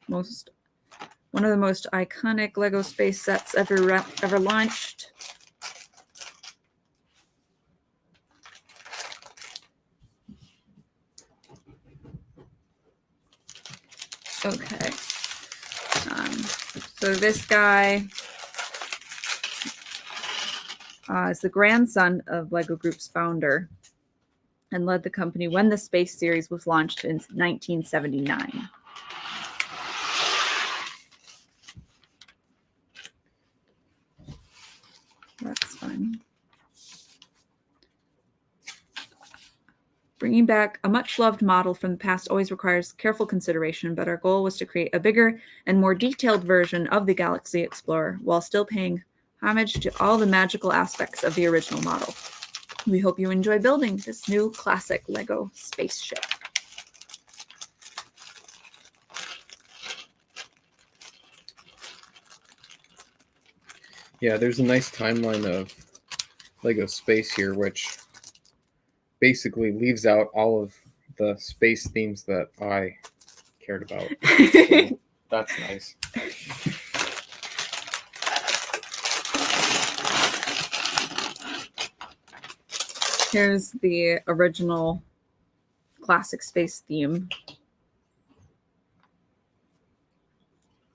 Speaker 2: One of the most iconic Lego space sets ever launched.
Speaker 1: Okay. So this guy is the grandson of Lego Group's founder and led the company when the Space Series was launched in 1979. That's fun. Bringing back a much-loved model from the past always requires careful consideration, but our goal was to create a bigger and more detailed version of the Galaxy Explorer while still paying homage to all the magical aspects of the original model. We hope you enjoy building this new classic Lego spaceship.
Speaker 2: Yeah, there's a nice timeline of Lego space here, which basically leaves out all of the space themes that I cared about. So that's nice.
Speaker 1: Here's the original classic space theme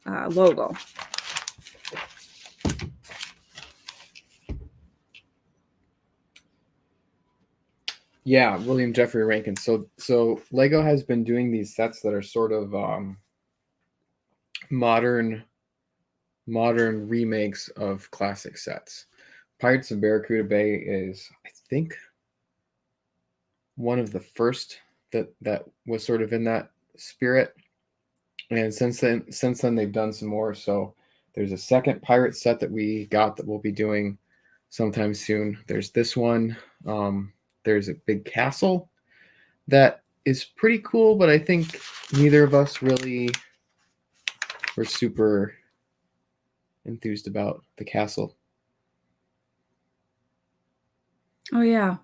Speaker 1: logo.
Speaker 2: Yeah, William Jeffrey Rankin. So Lego has been doing these sets that are sort of modern remakes of classic sets. Pirates of Barracuda Bay is, I think, one of the first that was sort of in that spirit. And since then they've done some more. So there's a second pirate set that we got that we'll be doing sometime soon. There's this one. There's a big castle that is pretty cool, but I think neither of us really were super enthused about the castle.
Speaker 1: Oh, yeah.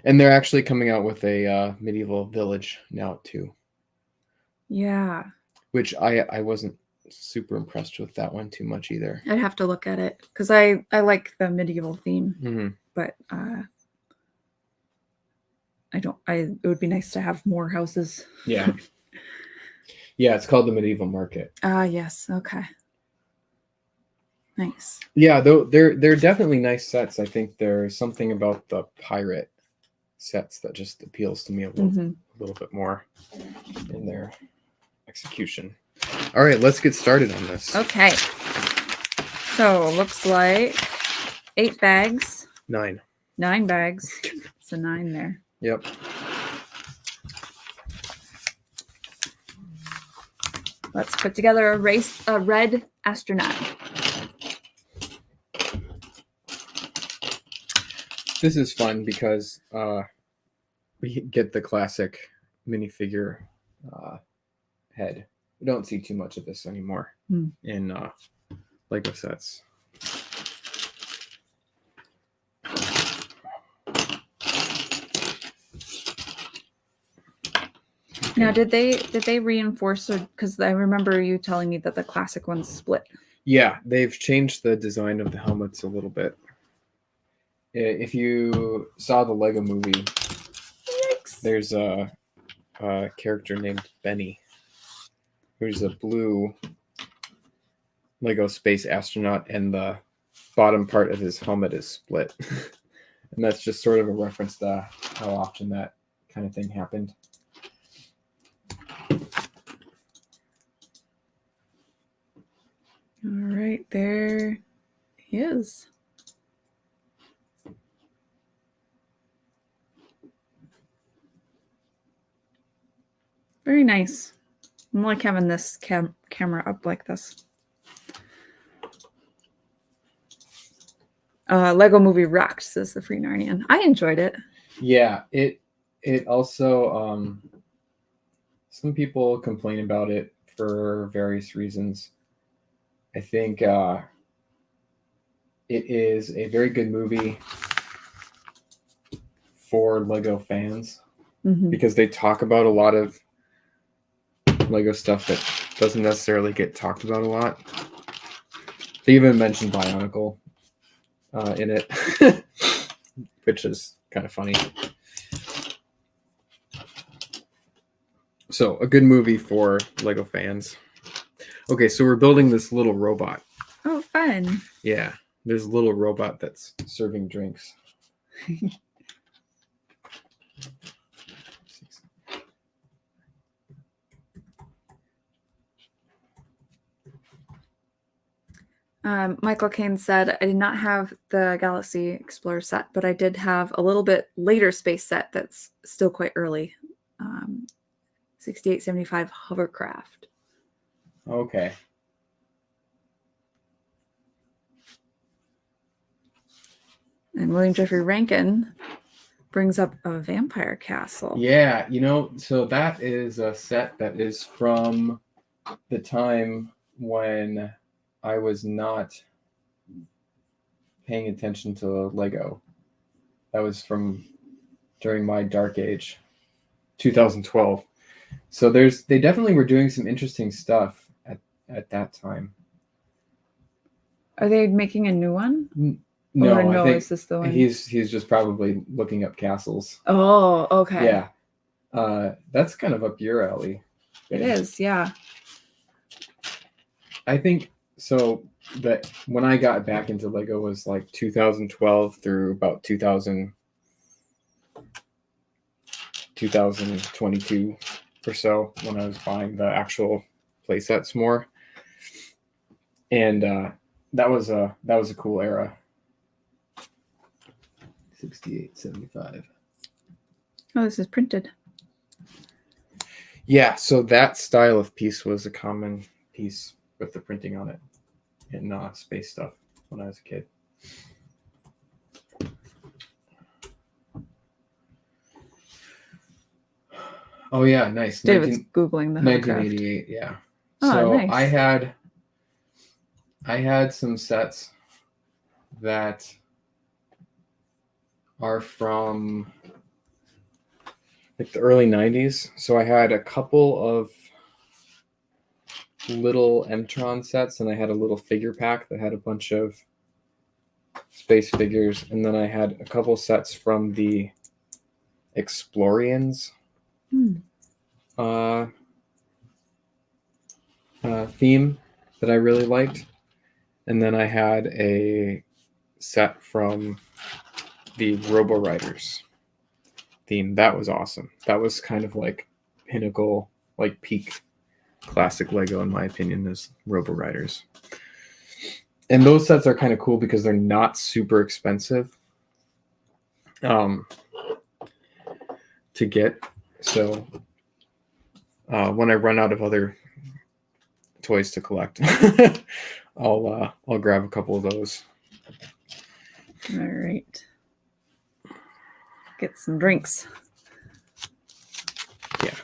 Speaker 2: And they're actually coming out with a medieval village now, too.
Speaker 1: Yeah.
Speaker 2: Which I wasn't super impressed with that one too much either.
Speaker 1: I'd have to look at it because I like the medieval theme, but it would be nice to have more houses.
Speaker 2: Yeah. Yeah, it's called the Medieval Market.
Speaker 1: Ah, yes. Okay. Nice.
Speaker 2: Yeah, though they're definitely nice sets. I think there's something about the pirate sets that just appeals to me a little bit more in their execution. All right, let's get started on this.
Speaker 1: Okay. So looks like 8 bags.
Speaker 2: 9.
Speaker 1: 9 bags. It's a 9 there.
Speaker 2: Yep.
Speaker 1: Let's put together a red astronaut.
Speaker 2: This is fun because we get the classic minifigure head. We don't see too much of this anymore in Lego sets.
Speaker 1: Now, did they reinforce, or because I remember you telling me that the classic one's split?
Speaker 2: Yeah, they've changed the design of the helmets a little bit. If you saw the Lego movie,
Speaker 1: Yikes.
Speaker 2: There's a character named Benny, who's a blue Lego space astronaut, and the bottom part of his helmet is split. And that's just sort of a reference to how often that kind of thing happened.
Speaker 1: All right, there he is. Very nice. I like having this camera up like this. Lego movie rocked, says the Free Narnian. I enjoyed it.
Speaker 2: Yeah, it also some people complain about it for various reasons. I think it is a very good movie for Lego fans because they talk about a lot of Lego stuff that doesn't necessarily get talked about a lot. They even mentioned Bionicle in it, which is kind of funny. So a good movie for Lego fans. Okay, so we're building this little robot.
Speaker 1: Oh, fun.
Speaker 2: Yeah, there's a little robot that's serving drinks.
Speaker 1: Michael Caine said, I did not have the Galaxy Explorer set, but I did have a little bit later space set that's still quite early. 6875 Hovercraft.
Speaker 2: Okay.
Speaker 1: And William Jeffrey Rankin brings up a vampire castle.
Speaker 2: Yeah, so that is a set that is from the time when I was not paying attention to Lego. That was from during my dark age, 2012. So they definitely were doing some interesting stuff at that time.
Speaker 1: Are they making a new one?
Speaker 2: No,
Speaker 1: or no,
Speaker 2: I think
Speaker 1: is this the one?
Speaker 2: he's just probably looking up castles.
Speaker 1: Oh, okay.
Speaker 2: Yeah. That's kind of up your alley.
Speaker 1: It is, yeah.
Speaker 2: I think so that when I got back into Lego was like 2012 through about 2022 or so, when I was buying the actual play sets more. And that was a cool era. 6875.
Speaker 1: Oh, this is printed.
Speaker 2: Yeah, so that style of piece was a common piece with the printing on it in space stuff when I was a kid. Oh yeah, nice.
Speaker 1: David's Googling the hovercraft.
Speaker 2: 1988, yeah.
Speaker 1: Oh,
Speaker 2: so
Speaker 1: nice.
Speaker 2: I had some sets that are from like the early 90s. So I had a couple of little Mtron sets, and I had a little figure pack that had a bunch of space figures, and then I had a couple sets from the Explorians theme that I really liked. And then I had a set from the Robo Riders theme. That was awesome. That was kind of like pinnacle, like peak classic Lego, in my opinion, is Robo Riders. And those sets are kind of cool because they're not super expensive to get. So when I run out of other toys to collect, I'll grab a couple of those.
Speaker 1: All right. Get some drinks.
Speaker 2: Yeah.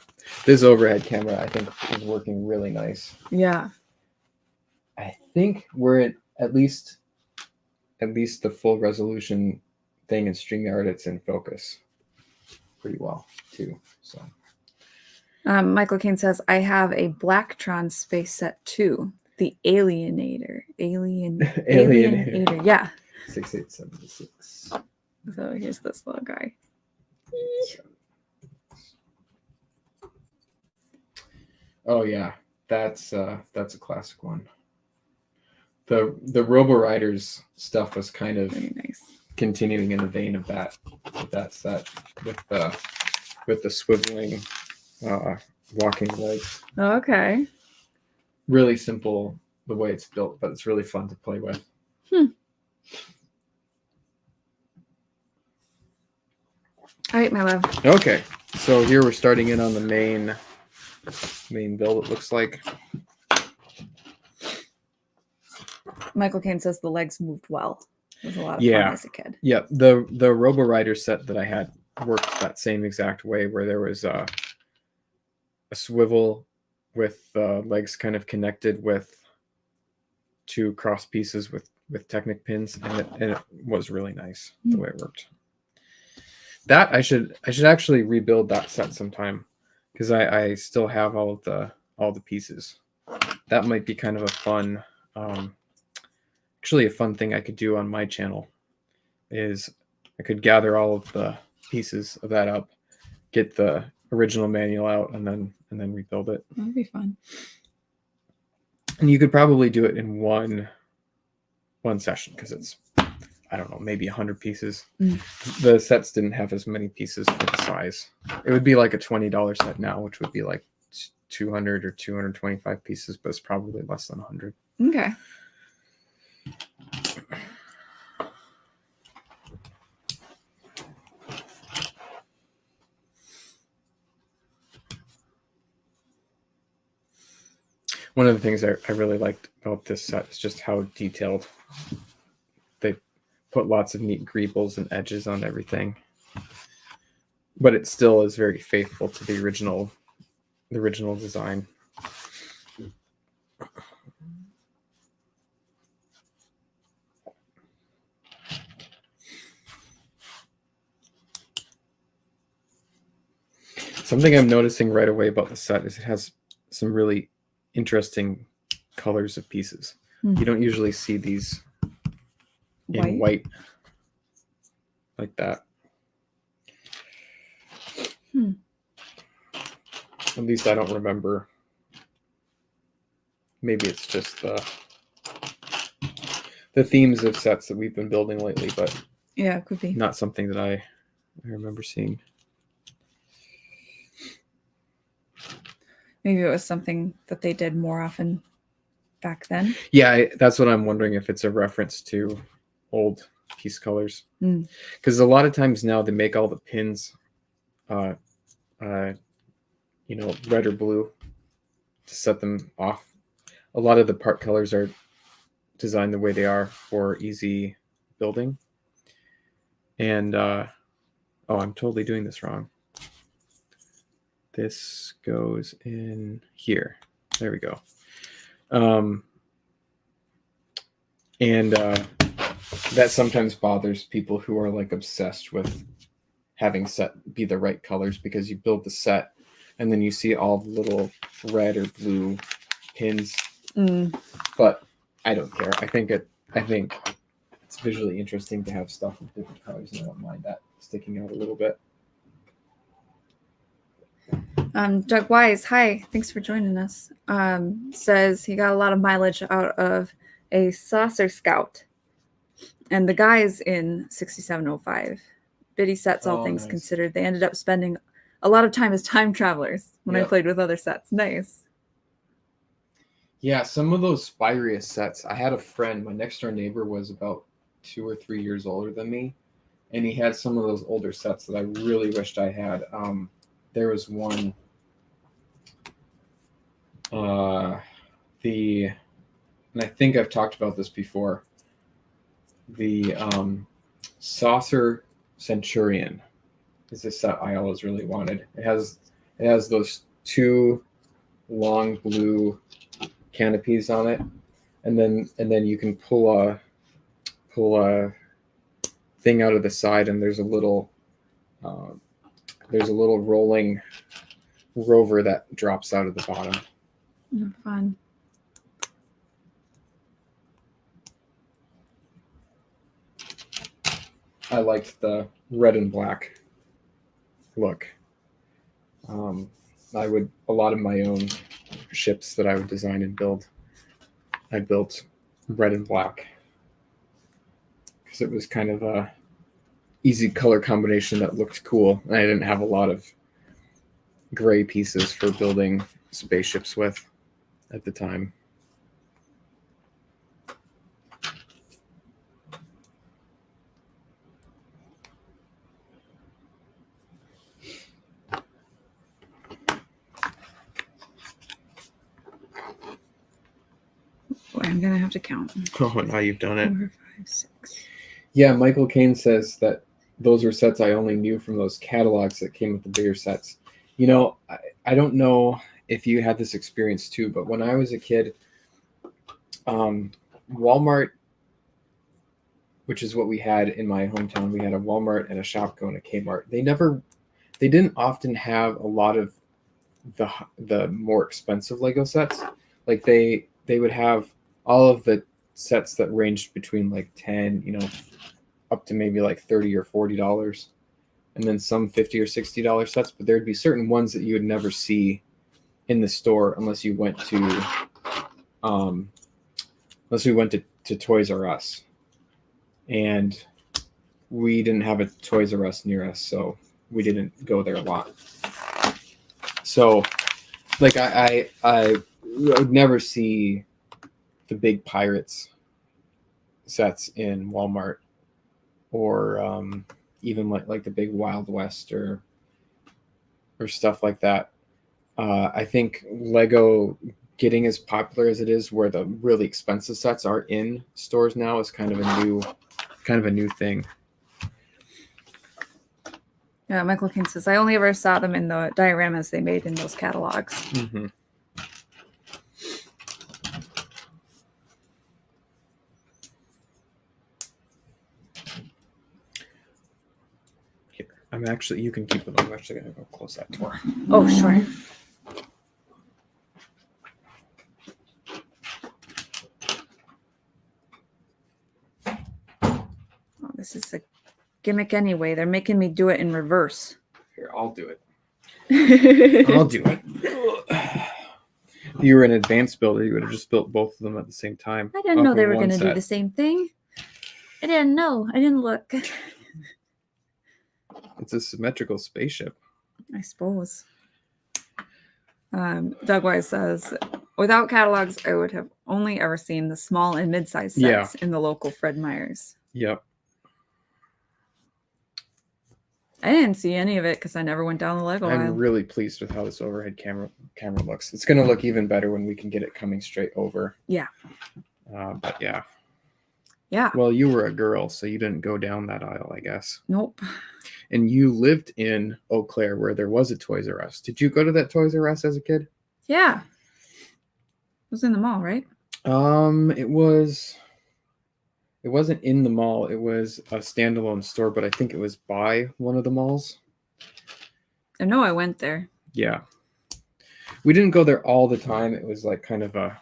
Speaker 2: This overhead camera, I think, is working really nice.
Speaker 1: Yeah.
Speaker 2: I think we're at least the full resolution thing in StreamYard, it's in focus pretty well too. So
Speaker 1: Michael Caine says, I have a Blacktron space set too. The Alienator. Alienator. Yeah.
Speaker 2: 6876.
Speaker 1: So here's this little guy.
Speaker 2: Oh yeah, that's a classic one. The Robo Riders stuff was kind of
Speaker 1: very nice,
Speaker 2: continuing in the vein of that set with the swiveling walking legs.
Speaker 1: Okay.
Speaker 2: Really simple the way it's built, but it's really fun to play with.
Speaker 1: All right, my love.
Speaker 2: Okay, so here we're starting in on the main build, it looks like.
Speaker 1: Michael Caine says the legs moved well. It was a lot of fun as a kid.
Speaker 2: Yeah, the Robo Rider set that I had worked that same exact way, where there was a swivel with legs kind of connected with two cross pieces with Technic pins, and it was really nice the way it worked. That I should actually rebuild that set sometime, because I still have all the pieces. That might be kind of a fun, actually a fun thing I could do on my channel. Is I could gather all of the pieces of that up, get the original manual out and then rebuild it.
Speaker 1: That would be fun.
Speaker 2: And you could probably do it in one session because it's, I don't know, maybe 100 pieces. The sets didn't have as many pieces for the size. It would be like a $20 set now, which would be like 200 or 225 pieces, but it's probably less than 100.
Speaker 1: Okay.
Speaker 2: One of the things I really liked about this set is just how detailed. They put lots of neat greebles and edges on everything, but it still is very faithful to the original design. Something I'm noticing right away about the set is it has some really interesting colors of pieces. You don't usually see these in white like that. At least I don't remember. Maybe it's just the themes of sets that we've been building lately, but
Speaker 1: yeah, it could be
Speaker 2: not something that I remember seeing.
Speaker 1: Maybe it was something that they did more often back then.
Speaker 2: Yeah, that's what I'm wondering, if it's a reference to old piece colors. Because a lot of times now they make all the pins, red or blue to set them off. A lot of the part colors are designed the way they are for easy building. And, I'm totally doing this wrong. This goes in here. There we go. That sometimes bothers people who are like obsessed with having set be the right colors, because you build the set and then you see all the little red or blue pins. But I don't care. I think it's visually interesting to have stuff with different colors, and I don't mind that sticking out a little bit.
Speaker 1: Doug Wise, hi, thanks for joining us. Says he got a lot of mileage out of a Saucer Scout, and the guys in 6705. Bitty sets, all things considered. They ended up spending a lot of time as time travelers when I played with other sets. Nice.
Speaker 2: Yeah, some of those Spyrius sets. I had a friend, my next door neighbor was about 2 or 3 years older than me, and he had some of those older sets that I really wished I had. There was one, and I think I've talked about this before, the Saucer Centurion is a set I always really wanted. It has those two long blue canopies on it, and then you can pull a thing out of the side, and there's a little rolling rover that drops out of the bottom.
Speaker 1: Fun.
Speaker 2: I liked the red and black look. A lot of my own ships that I would design and build, I built red and black because it was kind of a easy color combination that looked cool. And I didn't have a lot of gray pieces for building spaceships with at the time.
Speaker 1: Boy, I'm gonna have to count.
Speaker 2: Oh, now you've done it.
Speaker 1: 4, 5, 6.
Speaker 2: Yeah, Michael Kane says that those were sets I only knew from those catalogs that came with the bigger sets. You know, I don't know if you had this experience too, but when I was a kid, Walmart, which is what we had in my hometown, we had a Walmart and a Shopko and a Kmart. They didn't often have a lot of the more expensive Lego sets. Like they would have all of the sets that ranged between like 10, up to maybe like $30 or $40. and then some $50 or $60 sets, but there'd be certain ones that you would never see in the store unless you went to Toys R Us. And we didn't have a Toys R Us near us, so we didn't go there a lot. So like I would never see the big Pirates sets in Walmart, or even like the big Wild West or stuff like that. I think Lego getting as popular as it is, where the really expensive sets are in stores now, is kind of a new thing.
Speaker 1: Yeah, Michael King says, I only ever saw them in the dioramas they made in those catalogs.
Speaker 2: Mm-hmm. Here, you can keep them. I'm actually going to go close that door.
Speaker 1: Oh, sure. Oh, this is a gimmick anyway. They're making me do it in reverse.
Speaker 2: Here, I'll do it. I'll do it. If you were an advanced builder, you would have just built both of them at the same time.
Speaker 1: I didn't know they were going to do the same thing. I didn't know. I didn't look.
Speaker 2: It's a symmetrical spaceship,
Speaker 1: I suppose. Doug Wise says, without catalogs, I would have only ever seen the small and mid-sized sets in the local Fred Meyers.
Speaker 2: Yep.
Speaker 1: I didn't see any of it because I never went down the Lego aisle.
Speaker 2: I'm really pleased with how this overhead camera looks. It's going to look even better when we can get it coming straight over.
Speaker 1: Yeah.
Speaker 2: But yeah.
Speaker 1: Yeah.
Speaker 2: Well, you were a girl, so you didn't go down that aisle, I guess.
Speaker 1: Nope.
Speaker 2: And you lived in Eau Claire, where there was a Toys R Us. Did you go to that Toys R Us as a kid?
Speaker 1: Yeah. It was in the mall, right?
Speaker 2: It wasn't in the mall. It was a standalone store, but I think it was by one of the malls.
Speaker 1: I know I went there.
Speaker 2: Yeah. We didn't go there all the time. It was like kind of a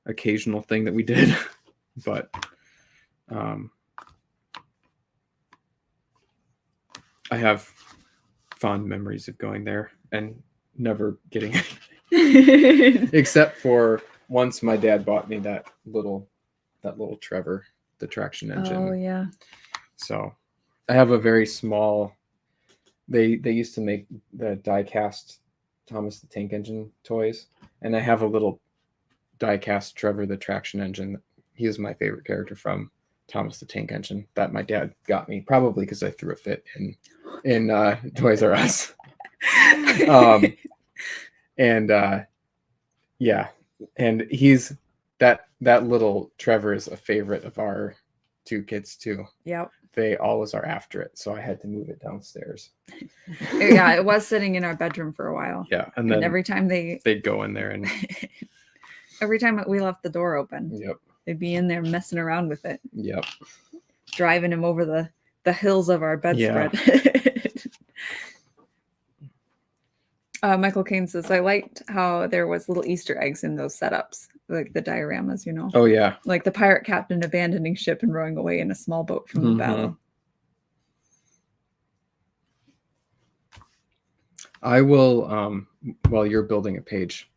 Speaker 2: occasional thing that we did. But I have fond memories of going there and never getting anything. Except for once my dad bought me that little Trevor, the traction engine.
Speaker 1: Oh yeah.
Speaker 2: So I have a very small. They used to make the die-cast Thomas the Tank Engine toys, and I have a little die-cast Trevor the traction engine. He is my favorite character from Thomas the Tank Engine that my dad got me, probably because I threw a fit in Toys R Us. Yeah, and he's that little Trevor is a favorite of our two kids too.
Speaker 1: Yep.
Speaker 2: They always are after it, so I had to move it downstairs.
Speaker 1: Yeah, it was sitting in our bedroom for a while.
Speaker 2: Yeah, and then
Speaker 1: every time they'd
Speaker 2: go in there, and
Speaker 1: every time we left the door open,
Speaker 2: yep,
Speaker 1: they'd be in there messing around with it.
Speaker 2: Yep,
Speaker 1: driving him over the hills of our bedspread. Yeah. Michael Caine says, I liked how there was little Easter eggs in those setups, like the dioramas, you know.
Speaker 2: Oh yeah,
Speaker 1: like the pirate captain abandoning ship and rowing away in a small boat from the battle.
Speaker 2: I will, while you're building a page,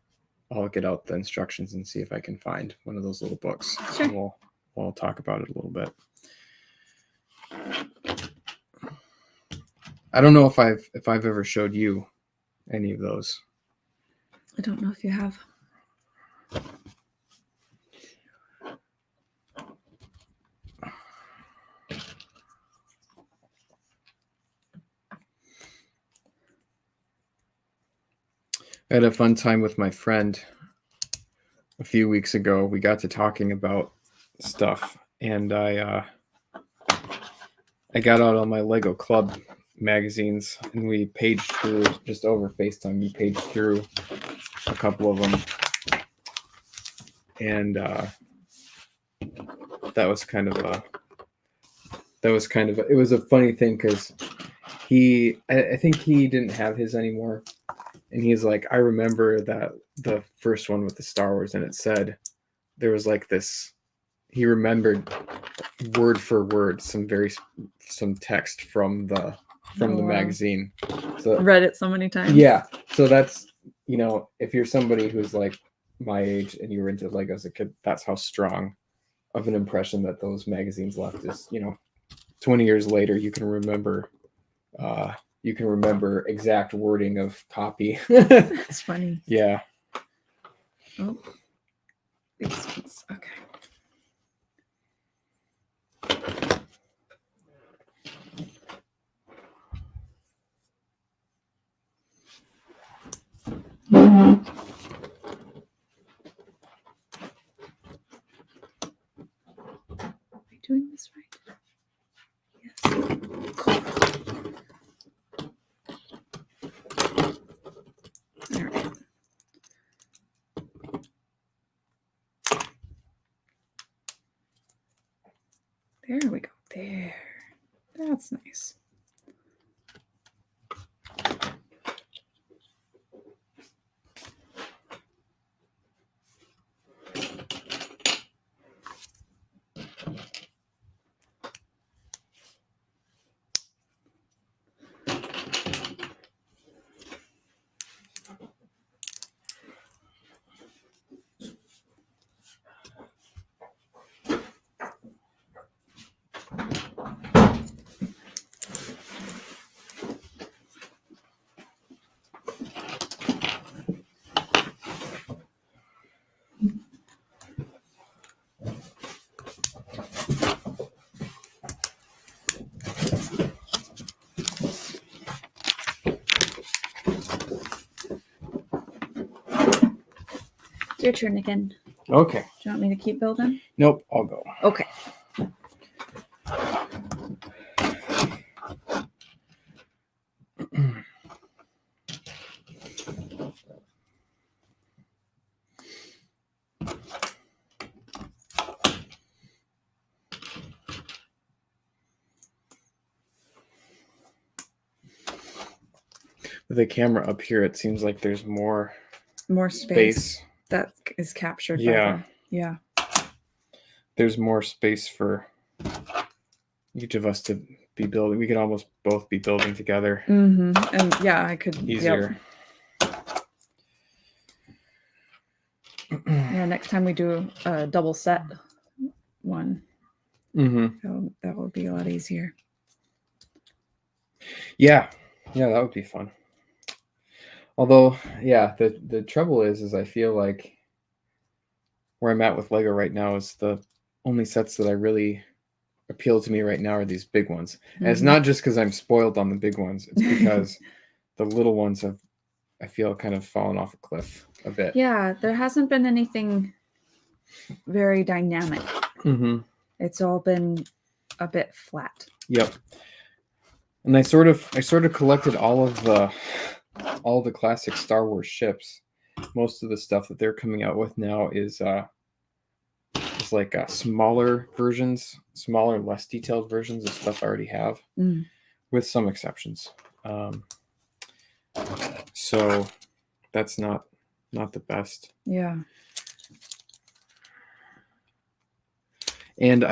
Speaker 2: I'll get out the instructions and see if I can find one of those little books.
Speaker 1: Sure.
Speaker 2: And we'll talk about it a little bit. I don't know if I've ever showed you any of those.
Speaker 1: I don't know if you have.
Speaker 2: I had a fun time with my friend a few weeks ago. We got to talking about stuff, and I got out all my Lego Club magazines, and we paged through, just over FaceTime, we paged through a couple of them, and it was a funny thing, because I think he didn't have his anymore. And he's like, I remember that the first one with the Star Wars, and it said there was like this. He remembered word for word some text from the from the
Speaker 1: wow.
Speaker 2: magazine. So
Speaker 1: Read it so many times.
Speaker 2: yeah, so that's, you know, if you're somebody who's like my age and you were into Lego as a kid, that's how strong of an impression that those magazines left. Is, you know, 20 years later you can remember exact wording of copy.
Speaker 1: That's funny.
Speaker 2: Yeah.
Speaker 1: Oh, these ones. Okay. Am I doing this right? Yes. Cool. All right. There we go. There. That's nice. It's your turn again.
Speaker 2: Okay.
Speaker 1: Do you want me to keep building?
Speaker 2: Nope, I'll go.
Speaker 1: Okay.
Speaker 2: With the camera up here, it seems like there's more
Speaker 1: space that is captured.
Speaker 2: Yeah.
Speaker 1: By yeah.
Speaker 2: There's more space for each of us to be building. We could almost both be building together.
Speaker 1: Mm-hmm. And yeah, I could.
Speaker 2: Easier.
Speaker 1: Yep. Yeah. Next time we do a double set one, that would be a lot easier.
Speaker 2: Yeah, that would be fun. Although, yeah, the trouble is I feel like where I'm at with Lego right now is the only sets that I really appeal to me right now are these big ones. And it's not just because I'm spoiled on the big ones. It's because the little ones have, I feel, kind of fallen off a cliff a bit.
Speaker 1: Yeah, there hasn't been anything very dynamic. It's all been a bit flat.
Speaker 2: Yep. And I sort of collected all the classic Star Wars ships. Most of the stuff that they're coming out with now is like smaller versions, smaller, less detailed versions of stuff I already have, with some exceptions. So that's not the best.
Speaker 1: Yeah.
Speaker 2: And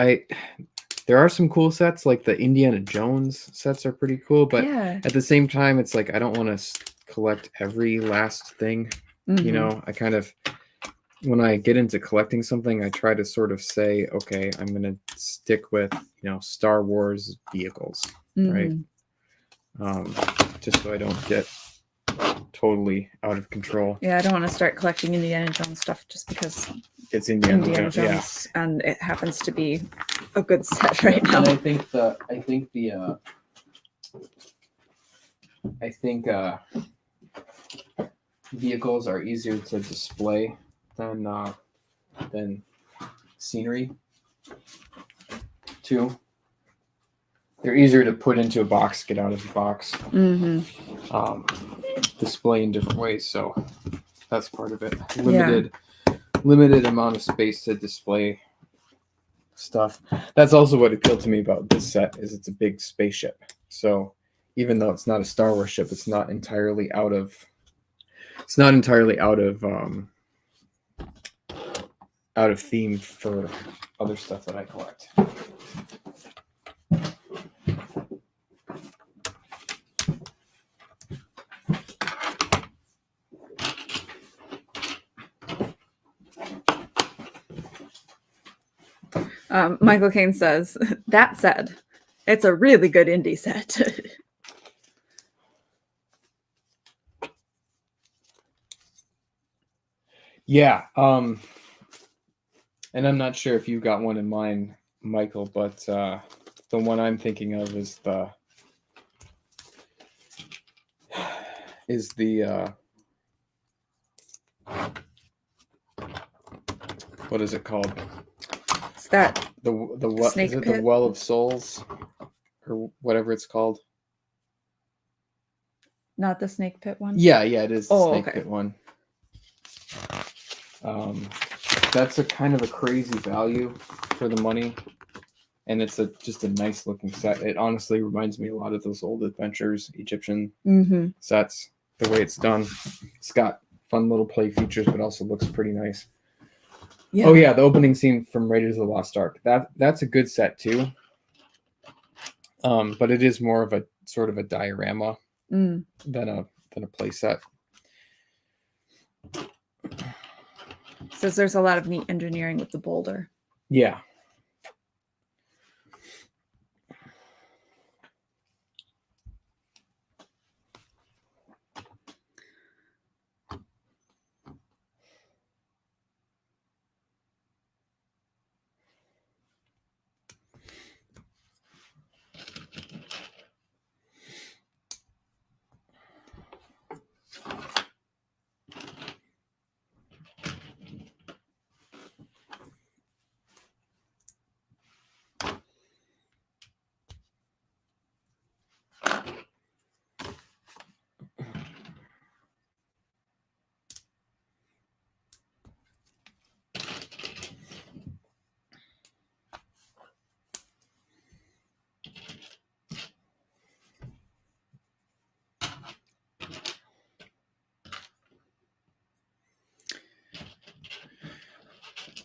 Speaker 2: there are some cool sets, like the Indiana Jones sets are pretty cool, but at the same time, it's like I don't want to collect every last thing. You know, I kind of, when I get into collecting something, I try to sort of say, okay, I'm going to stick with, you know, Star Wars vehicles, right? Just so I don't get totally out of control.
Speaker 1: Yeah, I don't want to start collecting Indiana Jones stuff just because
Speaker 2: it's Indiana
Speaker 1: Jones, and it happens to be a good set right now.
Speaker 2: And I think vehicles are easier to display than scenery too. They're easier to put into a box, get out of the box, display in different ways. So that's part of it. Limited amount of space to display stuff. That's also what appealed to me about this set, is it's a big spaceship. So even though it's not a Star Wars ship, it's not entirely out of theme for other stuff that I collect.
Speaker 1: Michael Caine says, that said, it's a really good indie set.
Speaker 2: Yeah. And I'm not sure if you got one in mind, Michael, but the one I'm thinking of is the what is it called?
Speaker 1: It's that
Speaker 2: The what
Speaker 1: snake
Speaker 2: is it?
Speaker 1: pit?
Speaker 2: The Well of Souls, or whatever it's called.
Speaker 1: Not the snake pit one?
Speaker 2: Yeah, it is the snake
Speaker 1: okay.
Speaker 2: pit one. That's a kind of a crazy value for the money, and it's just a nice looking set. It honestly reminds me a lot of those old adventures Egyptian sets. The way it's done, it's got fun little play features, but also looks pretty nice. Yeah. Oh yeah, the opening scene from Raiders of the Lost Ark. That's a good set too. But it is more of a sort of a diorama than a play set.
Speaker 1: Says there's a lot of neat engineering with the boulder.
Speaker 2: Yeah.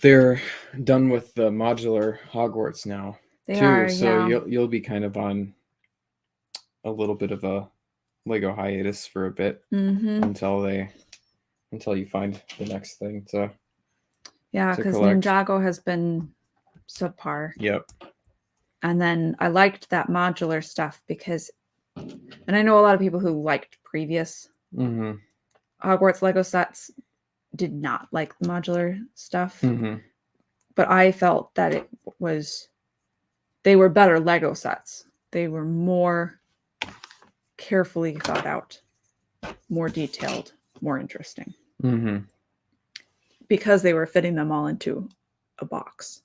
Speaker 2: They're done with the modular Hogwarts now.
Speaker 1: They are,
Speaker 2: so
Speaker 1: yeah.
Speaker 2: you'll be kind of on a little bit of a Lego hiatus for a bit until you find the next thing to
Speaker 1: because Ninjago has been subpar.
Speaker 2: Yep.
Speaker 1: And then I liked that modular stuff because, and I know a lot of people who liked previous Hogwarts Lego sets did not like the modular stuff. But I felt that they were better Lego sets. They were more carefully thought out, more detailed, more interesting. Because they were fitting them all into a box.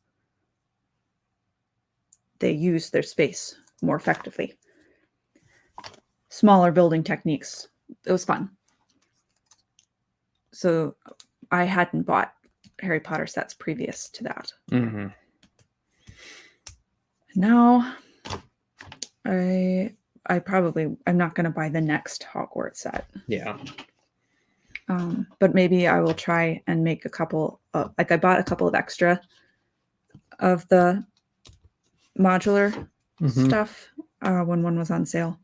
Speaker 1: They used their space more effectively. Smaller building techniques. It was fun. So I hadn't bought Harry Potter sets previous to that. Now I'm not going to buy the next Hogwarts set.
Speaker 2: Yeah.
Speaker 1: But maybe I will try and make a couple of, I bought a couple of extra of the modular stuff when one was on sale.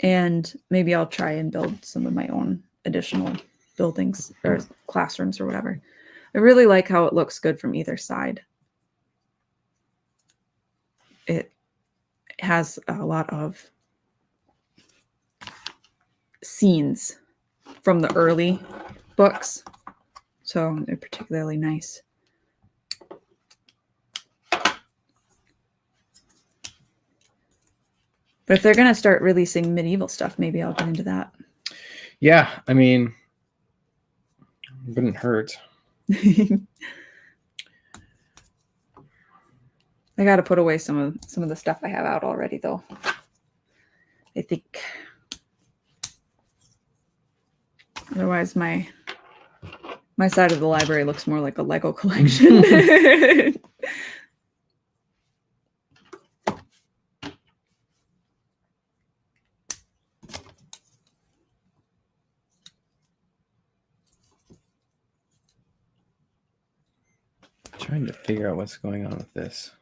Speaker 1: And maybe I'll try and build some of my own additional buildings or classrooms or whatever. I really like how it looks good from either side. It has a lot of scenes from the early books, so they're particularly nice. But if they're going to start releasing medieval stuff, maybe I'll get into that.
Speaker 2: Yeah, I mean, it wouldn't hurt.
Speaker 1: I got to put away some of the stuff I have out already, though. I think. Otherwise, my side of the library looks more like a Lego collection.
Speaker 2: Trying to figure out what's going on with this.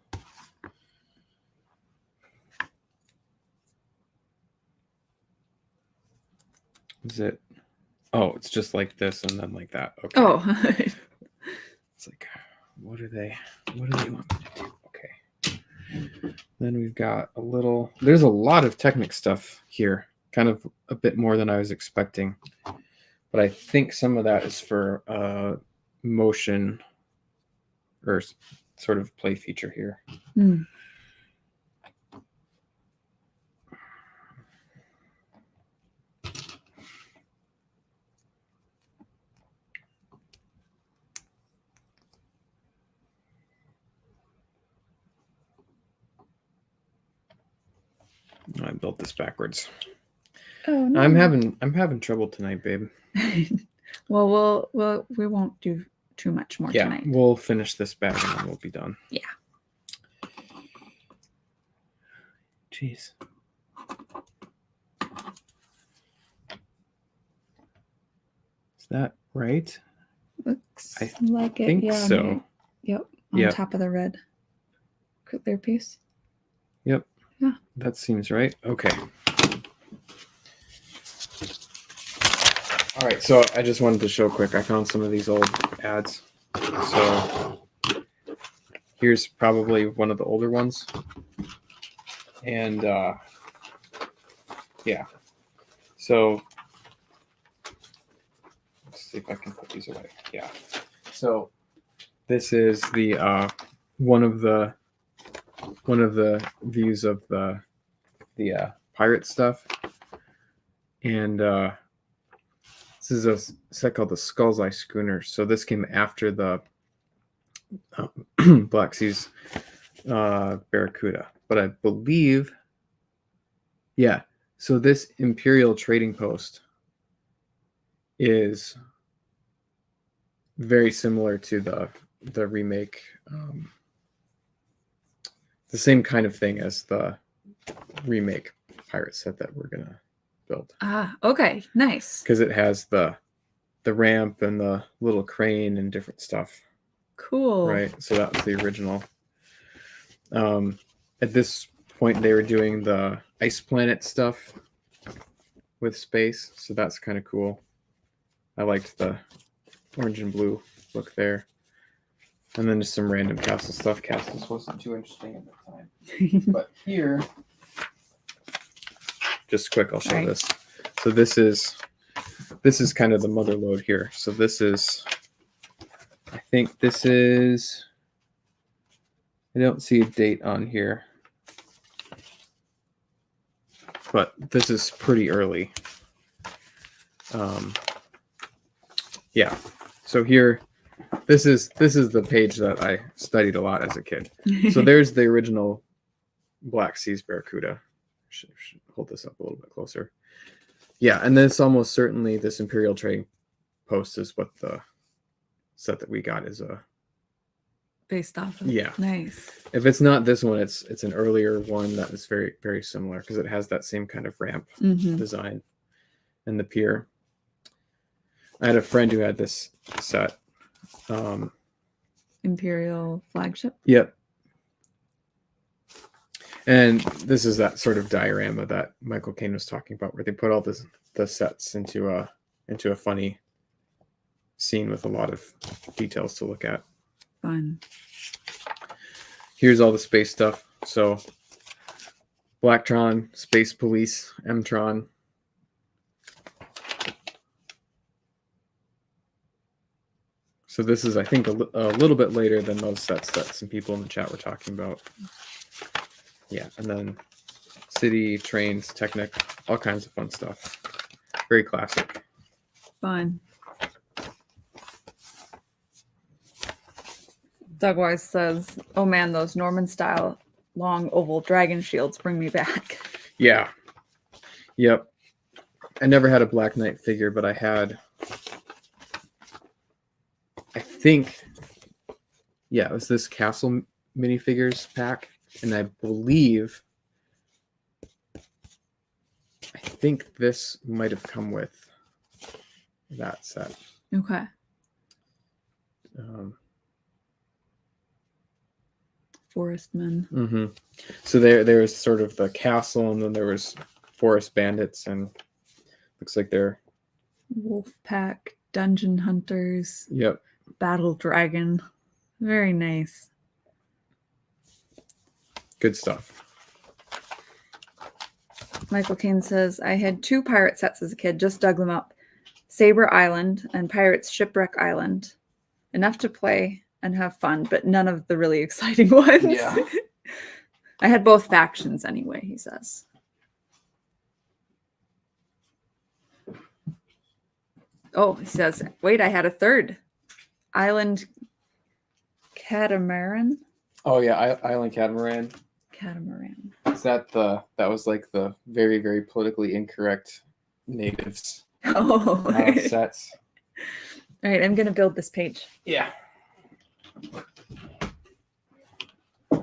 Speaker 2: Is it? Oh, it's just like this and then like that. Okay.
Speaker 1: Oh.
Speaker 2: It's like, what do they want me to do? Then we've got there's a lot of Technic stuff here, kind of a bit more than I was expecting. But I think some of that is for motion or sort of play feature here. I built this backwards.
Speaker 1: Oh no.
Speaker 2: I'm having trouble tonight, babe.
Speaker 1: Well, we won't do too much more tonight.
Speaker 2: Yeah, we'll finish this bag and then we'll be done.
Speaker 1: Yeah.
Speaker 2: Jeez. Is that right?
Speaker 1: Looks
Speaker 2: I
Speaker 1: like it.
Speaker 2: think
Speaker 1: Yeah.
Speaker 2: so.
Speaker 1: Yep. On top of the red clear piece.
Speaker 2: Yep.
Speaker 1: Yeah.
Speaker 2: That seems right. Okay. All right. So I just wanted to show quick. I found some of these old ads. So here's probably one of the older ones. And yeah. So let's see if I can put these away. Yeah. So this is the one of the views of the pirate stuff, and this is a set called the Skull's Eye Schooner. So this came after the Black Seas Barracuda, but I believe, yeah. So this Imperial trading post is very similar to the remake, the same kind of thing as the remake pirate set that we're gonna build.
Speaker 1: Ah, okay, nice.
Speaker 2: Because it has the ramp and the little crane and different stuff.
Speaker 1: Cool.
Speaker 2: Right. So that was the original. At this point, they were doing the Ice Planet stuff with space, so that's kind of cool. I liked the orange and blue look there. And then just some random castle stuff. Castles wasn't too interesting at the time. But here, just quick, I'll show this. So this is kind of the mother load here. So this is, I think this is, I don't see a date on here, but this is pretty early. Yeah. So here, this is the page that I studied a lot as a kid. So there's the original Black Seas Barracuda. Should hold this up a little bit closer. Yeah, and this almost certainly, this Imperial trading post is what the set that we got is a
Speaker 1: based off of.
Speaker 2: Yeah.
Speaker 1: Nice.
Speaker 2: If it's not this one, it's an earlier one that is very, very similar because it has that same kind of ramp design and the pier. I had a friend who had this set.
Speaker 1: Imperial flagship.
Speaker 2: Yep. And this is that sort of diorama that Michael Caine was talking about, where they put all the sets into a funny scene with a lot of details to look at.
Speaker 1: Fun.
Speaker 2: Here's all the space stuff. So Blacktron, Space Police, Mtron. So this is, I think, a little bit later than those sets that some people in the chat were talking about. Yeah, and then City, Trains, Technic, all kinds of fun stuff. Very classic.
Speaker 1: Fun. Doug Wise says, "Oh man, those Norman-style long oval dragon shields bring me back."
Speaker 2: Yeah. Yep. I never had a Black Knight figure, but I had, I think, yeah, it was this Castle minifigures pack, and I believe, I think this might have come with that set.
Speaker 1: Okay. Forestmen.
Speaker 2: So there was sort of the castle, and then there was forest bandits, and looks like they're
Speaker 1: Wolf Pack, Dungeon Hunters.
Speaker 2: Yep.
Speaker 1: Battle Dragon. Very nice.
Speaker 2: Good stuff.
Speaker 1: Michael Kane says, I had 2 pirate sets as a kid, just dug them up. Saber Island and Pirates Shipwreck Island. Enough to play and have fun, but none of the really exciting ones.
Speaker 2: Yeah.
Speaker 1: I had both factions anyway, he says. Oh, he says, wait, I had a 3rd. Island Catamaran?
Speaker 2: Oh yeah, Island Catamaran.
Speaker 1: Catamaran.
Speaker 2: Is that was like the very, very politically incorrect natives
Speaker 1: Oh.
Speaker 2: sets?
Speaker 1: All right, I'm going to build this page.
Speaker 2: Yeah.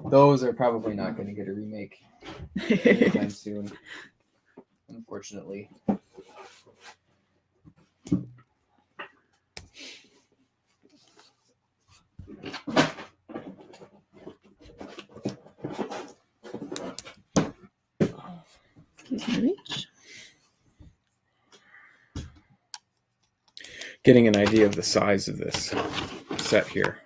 Speaker 2: Those are probably not going to get a remake anytime soon, unfortunately.
Speaker 1: Excuse me, reach.
Speaker 2: Getting an idea of the size of this set here.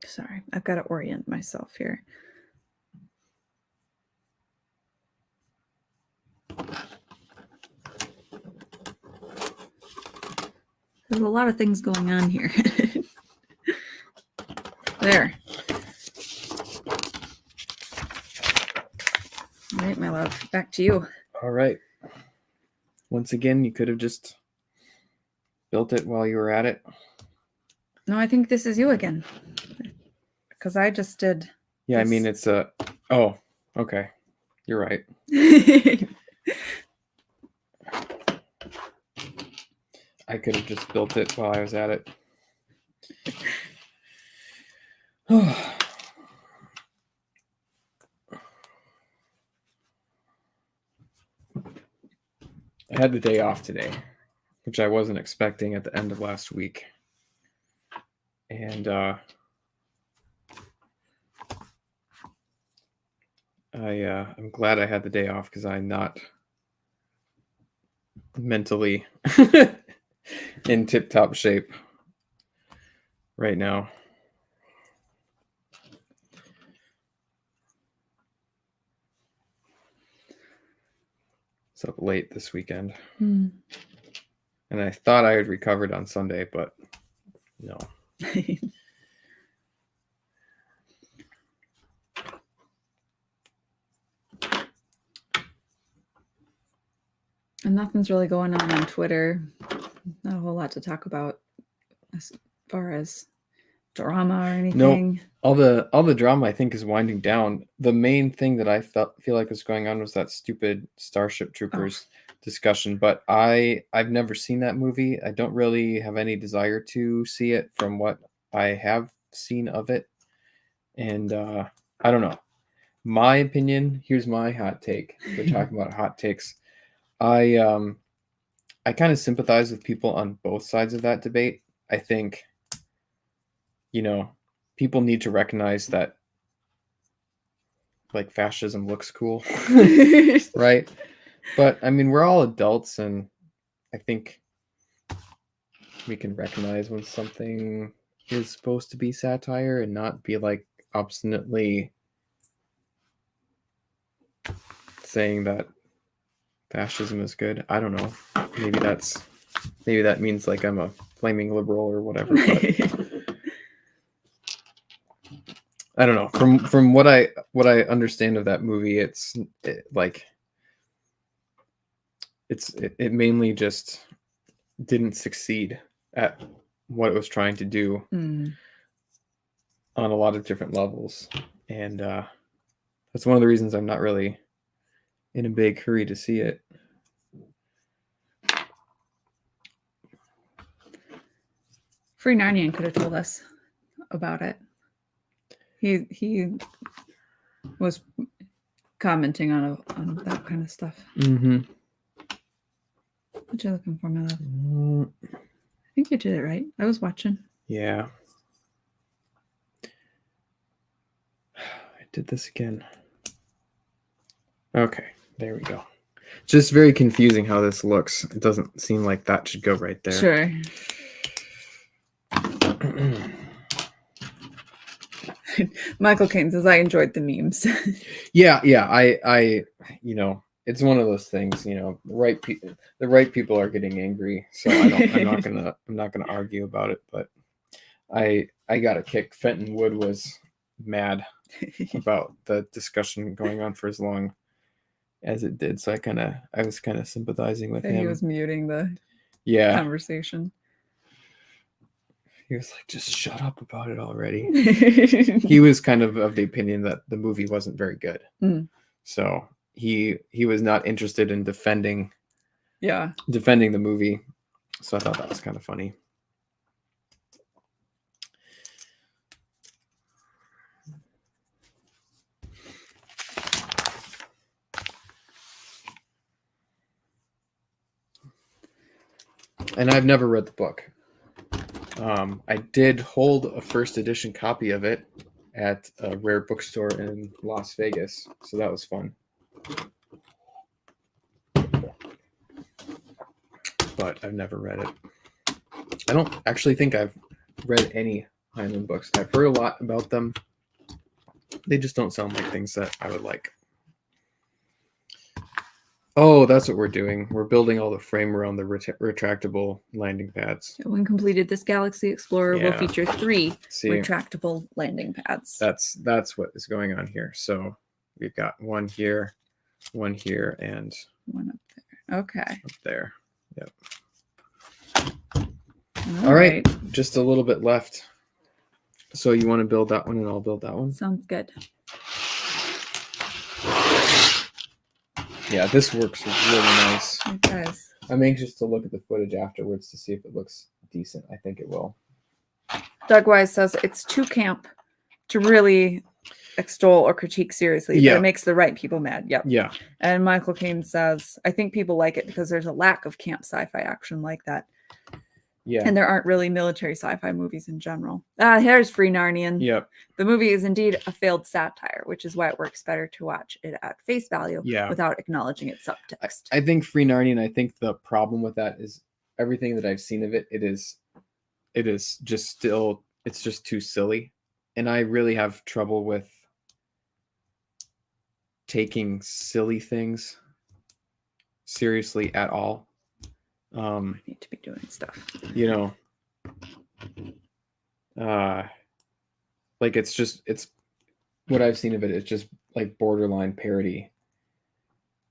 Speaker 1: Sorry, I've got to orient myself here. There's a lot of things going on here. There. All right, my love, back to you.
Speaker 2: All right. Once again, you could have just built it while you were at it.
Speaker 1: No, I think this is you again. Because I just did.
Speaker 2: Yeah,
Speaker 1: this.
Speaker 2: I mean, it's a... Oh, okay. You're right. I could have just built it while I was at it. I had the day off today, which I wasn't expecting at the end of last week. And I'm glad I had the day off because I'm not mentally in tip-top shape right now. It's up late this weekend. And I thought I had recovered on Sunday, but no.
Speaker 1: And nothing's really going on Twitter. Not a whole lot to talk about as far as drama or anything.
Speaker 2: Nope. All the drama I think is winding down. The main thing that I feel like was going on was that stupid Starship Troopers discussion. But I've never seen that movie. I don't really have any desire to see it from what I have seen of it. And I don't know. My opinion, here's my hot take. We're talking about hot takes. I kind of sympathize with people on both sides of that debate. I think, people need to recognize that like fascism looks cool, right? But I mean, we're all adults, and I think we can recognize when something is supposed to be satire and not be like obstinately saying that fascism is good. I don't know. Maybe that means like I'm a flaming liberal or whatever. But, I don't know. From what I understand of that movie, it mainly just didn't succeed at what it was trying to do
Speaker 1: Mm.
Speaker 2: on a lot of different levels, and that's one of the reasons I'm not really in a big hurry to see it.
Speaker 1: Free Narnian could have told us about it. He was commenting on that kind of stuff.
Speaker 2: Mm-hmm.
Speaker 1: What you looking for, my love? I think you did it right. I was watching.
Speaker 2: Yeah. I did this again. Okay, there we go. Just very confusing how this looks. It doesn't seem like that should go right there.
Speaker 1: Sure. Michael Caine says, I enjoyed the memes.
Speaker 2: Yeah. I it's one of those things, the right people are getting angry, so I'm not gonna argue about it, but I got a kick. Fenton Wood was mad about the discussion going on for as long as it did, so I was kind of sympathizing with him.
Speaker 1: He was muting the conversation.
Speaker 2: He was like, just shut up about it already. He was kind of the opinion that the movie wasn't very good.
Speaker 1: Mm.
Speaker 2: So he was not interested in defending the movie. So I thought that was kind of funny. And I've never read the book. I did hold a first edition copy of it at a rare bookstore in Las Vegas, so that was fun. But I've never read it. I don't actually think I've read any Heinlein books. I've heard a lot about them. They just don't sound like things that I would like. Oh, that's what we're doing. We're building all the frame around the retractable landing pads.
Speaker 1: When completed, this Galaxy Explorer will feature 3 retractable landing pads.
Speaker 2: That's what is going on here. So we've got one here, and
Speaker 1: one up there. Okay.
Speaker 2: Up there. Yep.
Speaker 1: All right.
Speaker 2: Just a little bit left. So you want to build that one, and I'll build that one?
Speaker 1: Sounds good.
Speaker 2: Yeah, this works really nice.
Speaker 1: It does.
Speaker 2: I'm anxious to look at the footage afterwards to see if it looks decent. I think it will.
Speaker 1: Doug Wise says it's too camp to really extol or critique seriously, but it makes the right people mad. Yep.
Speaker 2: Yeah.
Speaker 1: And Michael Caine says, I think people like it because there's a lack of camp sci-fi action like that.
Speaker 2: Yeah.
Speaker 1: And there aren't really military sci-fi movies in general. Here's Free Narnian.
Speaker 2: Yep.
Speaker 1: The movie is indeed a failed satire, which is why it works better to watch it at face value without acknowledging its subtext. I
Speaker 2: think Free Narnian, I think the problem with that is everything that I've seen of it, it is just still, it's just too silly. And I really have trouble with taking silly things seriously at all.
Speaker 1: I need to be doing stuff.
Speaker 2: Like it's what I've seen of it, it's just like borderline parody.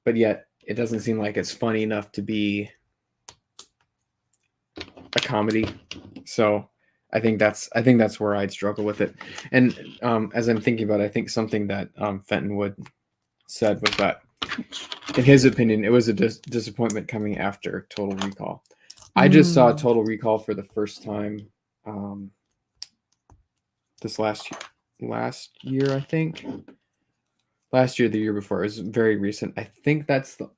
Speaker 2: But yet it doesn't seem like it's funny enough to be a comedy. So I think that's where I'd struggle with it. And as I'm thinking about it, I think something that Fenton Wood said was that, in his opinion, it was a disappointment coming after Total Recall. I just saw Total Recall for the first time this last year, I think. Last year, the year before. It was very recent. I think that's the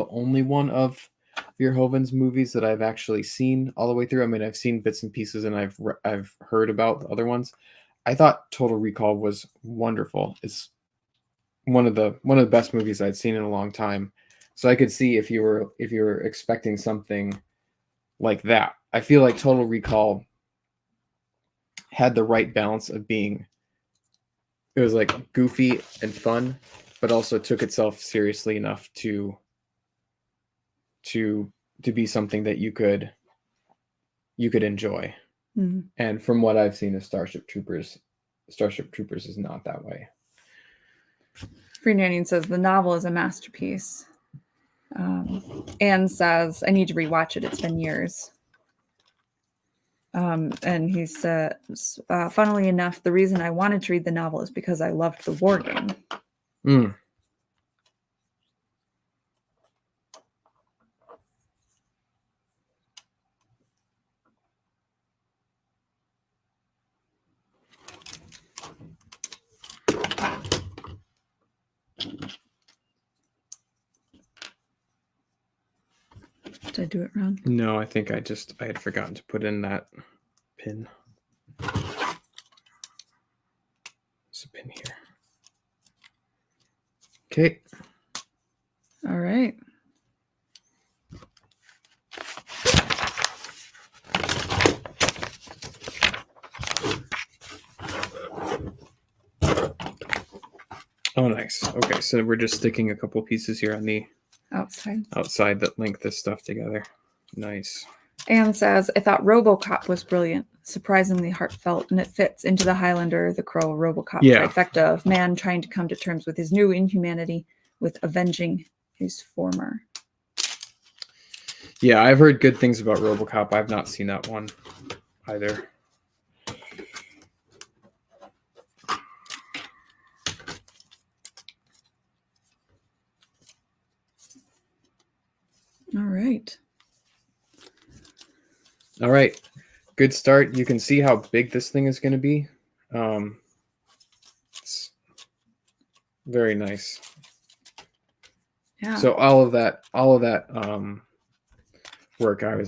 Speaker 2: only one of Verhoeven's movies that I've actually seen all the way through. I mean, I've seen bits and pieces, and I've heard about the other ones. I thought Total Recall was wonderful. It's one of the best movies I'd seen in a long time. So I could see if you were expecting something like that. I feel like Total Recall had the right balance of being, it was like goofy and fun, but also took itself seriously enough to be something that you could enjoy.
Speaker 1: Mm-hmm.
Speaker 2: And from what I've seen of Starship Troopers, Starship Troopers is not that way.
Speaker 1: Free Nanny says the novel is a masterpiece. Anne says, I need to rewatch it. It's been years. And he says, funnily enough, the reason I wanted to read the novel is because I loved the war game.
Speaker 2: Mm.
Speaker 1: Did I do it wrong?
Speaker 2: No, I think I had forgotten to put in that pin. There's a pin here. Okay.
Speaker 1: All right.
Speaker 2: Oh, nice. Okay, so we're just sticking a couple pieces here on the outside that link this stuff together. Nice.
Speaker 1: Anne says, I thought RoboCop was brilliant, surprisingly heartfelt, and it fits into the Highlander, the Crow, RoboCop trifecta of man trying to come to terms with his new inhumanity with avenging his former.
Speaker 2: Yeah, I've heard good things about RoboCop. I've not seen that one either. All right. Good start. You can see how big this thing is going to be. It's very nice.
Speaker 1: Yeah.
Speaker 2: So all of that work, we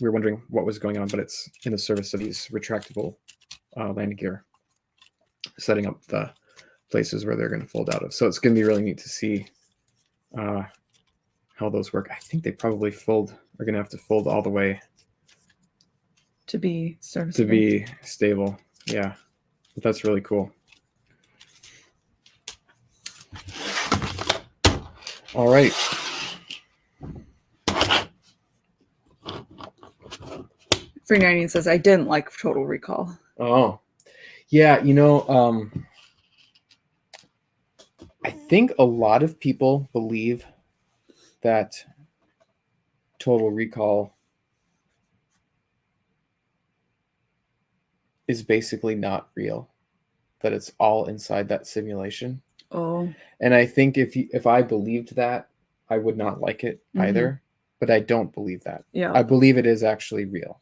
Speaker 2: were wondering what was going on, but it's in the service of these retractable landing gear, setting up the places where they're going to fold out of. So it's going to be really neat to see how those work. I think they probably are going to have to fold all the way
Speaker 1: to be serviceable.
Speaker 2: To be stable. Yeah, but that's really cool. All right.
Speaker 1: Free 90 says, I didn't like Total Recall.
Speaker 2: Oh, yeah. I think a lot of people believe that Total Recall is basically not real, that it's all inside that simulation.
Speaker 1: Oh.
Speaker 2: And I think if I believed that, I would not like it either, but I don't believe that.
Speaker 1: Yeah.
Speaker 2: I believe it is actually real.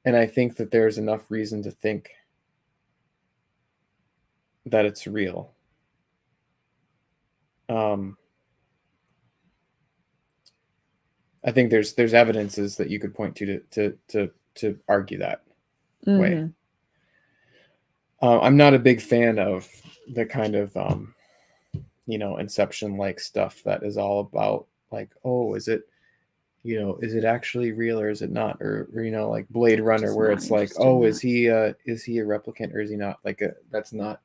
Speaker 2: And I think that there's enough reason to think that it's real. I think there's evidences that you could point to argue that way. I'm not a big fan of the kind of Inception-like stuff that is all about like, oh, is it actually real or is it not, or like Blade Runner, where it's like, oh, is he a replicant or is he not? Like that's not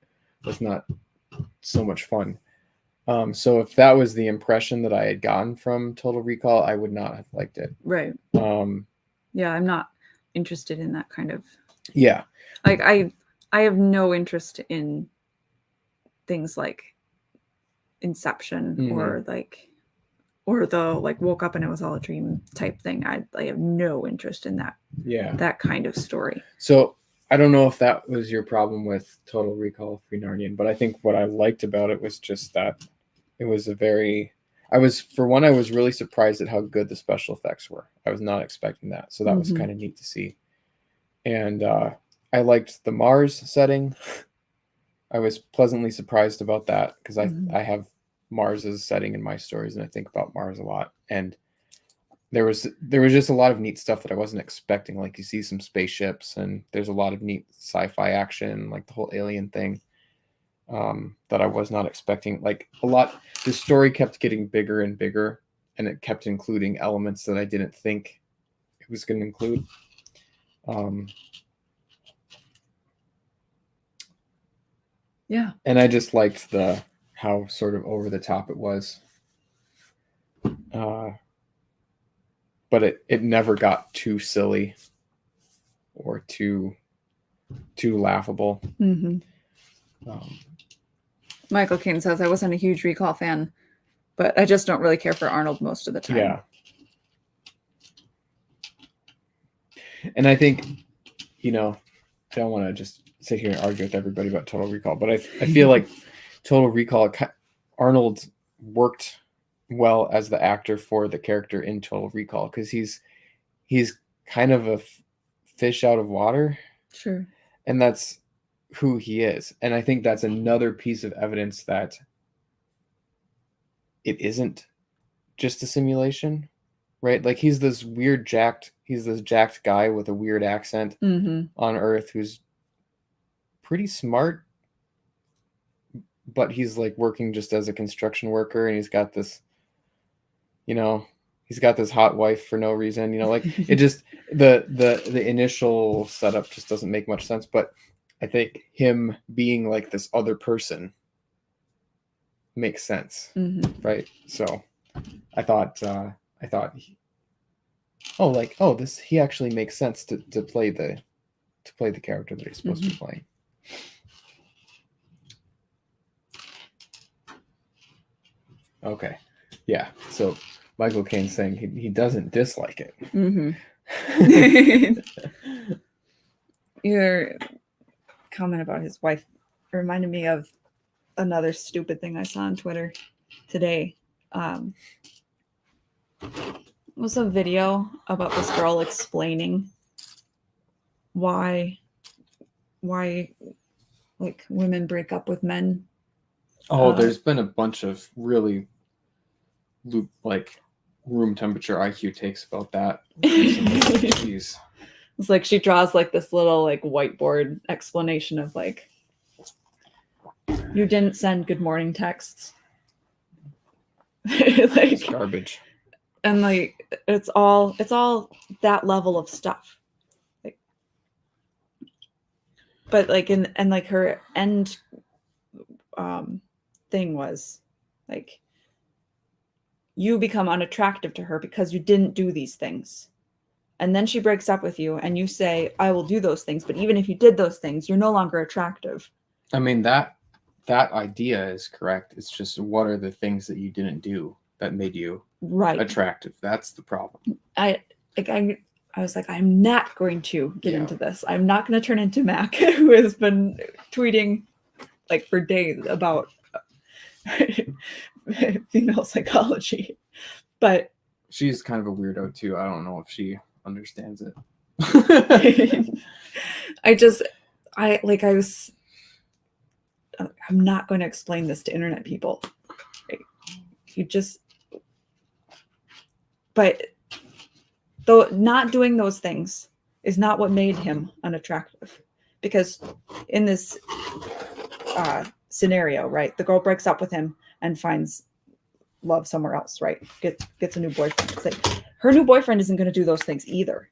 Speaker 2: so much fun. So if that was the impression that I had gotten from Total Recall, I would not have liked it.
Speaker 1: Right. Yeah, I'm not interested in that kind of.
Speaker 2: Yeah.
Speaker 1: Like I have no interest in things like Inception or the like woke up and it was all a dream type thing. I have no interest in that.
Speaker 2: Yeah.
Speaker 1: That kind of story.
Speaker 2: So I don't know if that was your problem with Total Recall Free Narnian, but I think what I liked about it was just that it was I was really surprised at how good the special effects were. I was not expecting that. So that was kind of neat to see. And I liked the Mars setting. I was pleasantly surprised about that because I have Mars's setting in my stories and I think about Mars a lot. And there was just a lot of neat stuff that I wasn't expecting. Like you see some spaceships and there's a lot of neat sci-fi action, like the whole alien thing that I was not expecting. Like the story kept getting bigger and bigger and it kept including elements that I didn't think it was going to include.
Speaker 1: Yeah.
Speaker 2: And I just liked how sort of over the top it was. But it never got too silly. or too laughable.
Speaker 1: Mm-hmm. Michael Caine says, I wasn't a huge Recall fan, but I just don't really care for Arnold most of the time.
Speaker 2: Yeah. And I think, I don't want to just sit here and argue with everybody about Total Recall, but I feel like Total Recall, Arnold worked well as the actor for the character in Total Recall, because he's kind of a fish out of water.
Speaker 1: Sure.
Speaker 2: And that's who he is. And I think that's another piece of evidence that it isn't just a simulation, right? Like he's this jacked guy with a weird accent
Speaker 1: Mm-hmm.
Speaker 2: on Earth who's pretty smart, but he's like working just as a construction worker, and he's got this, he's got this hot wife for no reason, like it just, the initial setup just doesn't make much sense. But I think him being like this other person makes sense.
Speaker 1: Mm-hmm.
Speaker 2: Right? So I thought he actually makes sense to play the character that he's supposed to be playing. Okay. Yeah. So Michael Caine's saying he doesn't dislike it.
Speaker 1: Mm-hmm. Your comment about his wife reminded me of another stupid thing I saw on Twitter today. It was a video about this girl explaining why like women break up with men.
Speaker 2: There's been a bunch of really like room temperature IQ takes about that recently. Jeez.
Speaker 1: It's like she draws like this little like whiteboard explanation of like, you didn't send good morning texts. Like
Speaker 2: it's garbage.
Speaker 1: And like it's all that level of stuff. Like, but like and like her end thing was like, you become unattractive to her because you didn't do these things. And then she breaks up with you and you say, I will do those things. But even if you did those things, you're no longer attractive.
Speaker 2: I mean, that idea is correct. It's just, what are the things that you didn't do that made you attractive? That's the problem.
Speaker 1: I was like, I'm not going to get into this. I'm not going to turn into Mac, who has been tweeting like for days about female psychology. But
Speaker 2: she's kind of a weirdo too. I don't know if she understands it.
Speaker 1: I'm not going to explain this to internet people. But though not doing those things is not what made him unattractive. Because in this scenario, right, the girl breaks up with him and finds love somewhere else, right? Gets a new boyfriend. It's like, her new boyfriend isn't going to do those things either,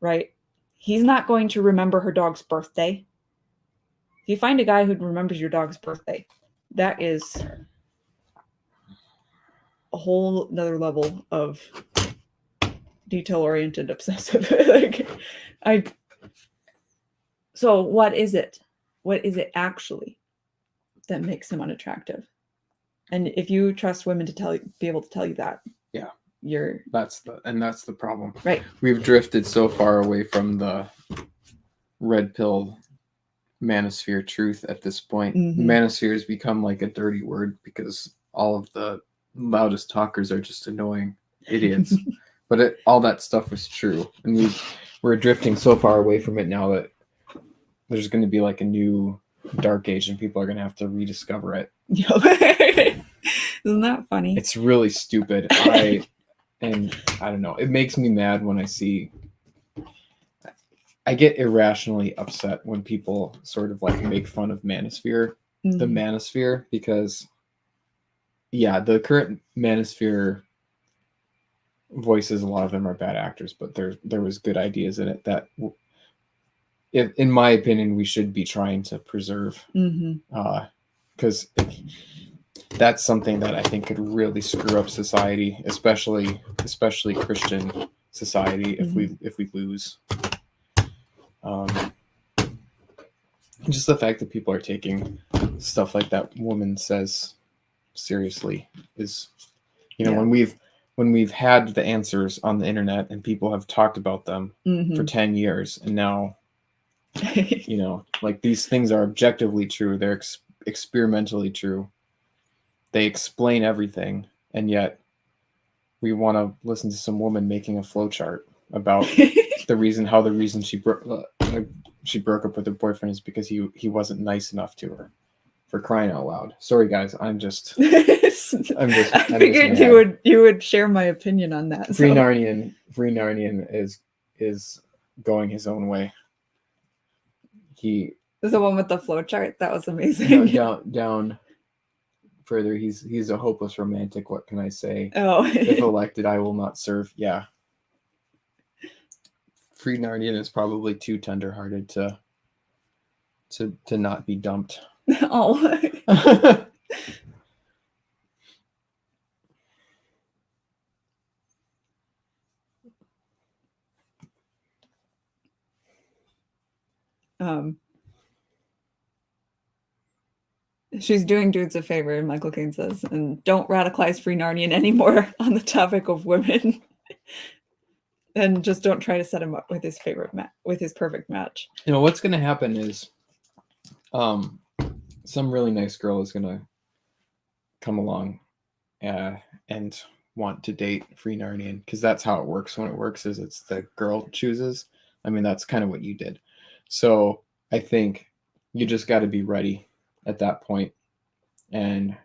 Speaker 1: right? He's not going to remember her dog's birthday. If you find a guy who remembers your dog's birthday, that is a whole nother level of detail-oriented obsessive. So what is it? What is it actually that makes him unattractive? And if you trust women to be able to tell you that, that's the problem. Right.
Speaker 2: We've drifted so far away from the red pill manosphere truth at this point.
Speaker 1: Mm-hmm.
Speaker 2: Manosphere has become like a dirty word because all of the loudest talkers are just annoying idiots. But all that stuff was true, and we're drifting so far away from it now that there's going to be like a new dark age, and people are going to have to rediscover it.
Speaker 1: Isn't that funny?
Speaker 2: It's really stupid. And I don't know. It makes me mad when I get irrationally upset when people sort of like make fun of manosphere, the manosphere, because the current manosphere voices, a lot of them are bad actors, but there was good ideas in it that, in my opinion, we should be trying to preserve. Because that's something that I think could really screw up society, especially Christian society, if we lose. Just the fact that people are taking stuff like that woman says seriously is, when we've had the answers on the internet and people have talked about them for 10 years, and now like these things are objectively true, they're experimentally true, they explain everything, and yet we want to listen to some woman making a flowchart about the reason she broke up with her boyfriend is because he wasn't nice enough to her. For crying out loud. Sorry guys, I
Speaker 1: figured you would share my opinion on that.
Speaker 2: Free Narnian is going his own way. He
Speaker 1: is the one with the flowchart. That was amazing.
Speaker 2: Down further, he's a hopeless romantic. What can I say?
Speaker 1: Oh.
Speaker 2: If elected, I will not serve. Yeah. Free Narnian is probably too tenderhearted to not be dumped.
Speaker 1: Oh. She's doing dudes a favor, Michael Caine says, and don't radicalize Free Narnian anymore on the topic of women. And just don't try to set him up with his with his perfect match.
Speaker 2: What's going to happen is some really nice girl is going to come along and want to date Free Narnian, because that's how it works. When it works is it's the girl chooses. I mean, that's kind of what you did. So I think you just got to be ready at that point and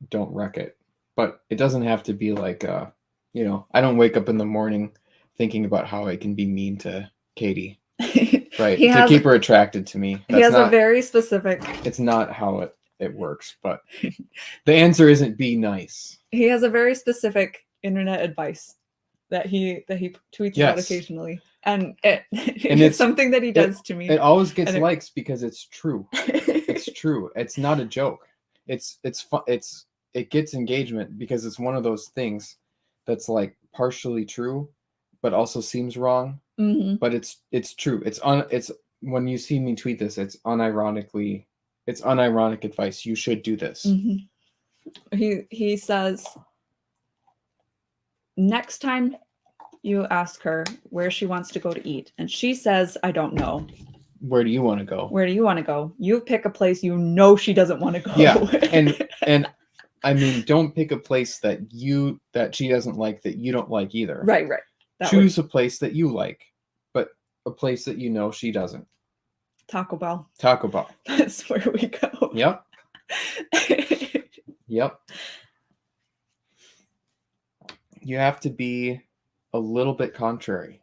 Speaker 2: don't wreck it. But it doesn't have to be like, I don't wake up in the morning thinking about how I can be mean to Katie. Right. To keep her attracted to me.
Speaker 1: He has a very specific.
Speaker 2: It's not how it works, but the answer isn't be nice.
Speaker 1: He has a very specific internet advice that he tweets about occasionally. And it's something that he does to me.
Speaker 2: It always gets likes because it's true. It's true. It's not a joke. It's fun. It gets engagement because it's one of those things that's like partially true, but also seems wrong.
Speaker 1: Mm-hmm.
Speaker 2: But it's true. It's when you see me tweet this, it's unironic advice. You should do this.
Speaker 1: Mm-hmm. He says, next time you ask her where she wants to go to eat, and she says, I don't know.
Speaker 2: Where do you want to go?
Speaker 1: Where do you want to go? You pick a place she doesn't want to go.
Speaker 2: Yeah, and I mean, don't pick a place that she doesn't like, that you don't like either.
Speaker 1: Right.
Speaker 2: Choose a place that you like, but a place that she doesn't.
Speaker 1: Taco Bell. That's where we go.
Speaker 2: Yep. Yep. You have to be a little bit contrary.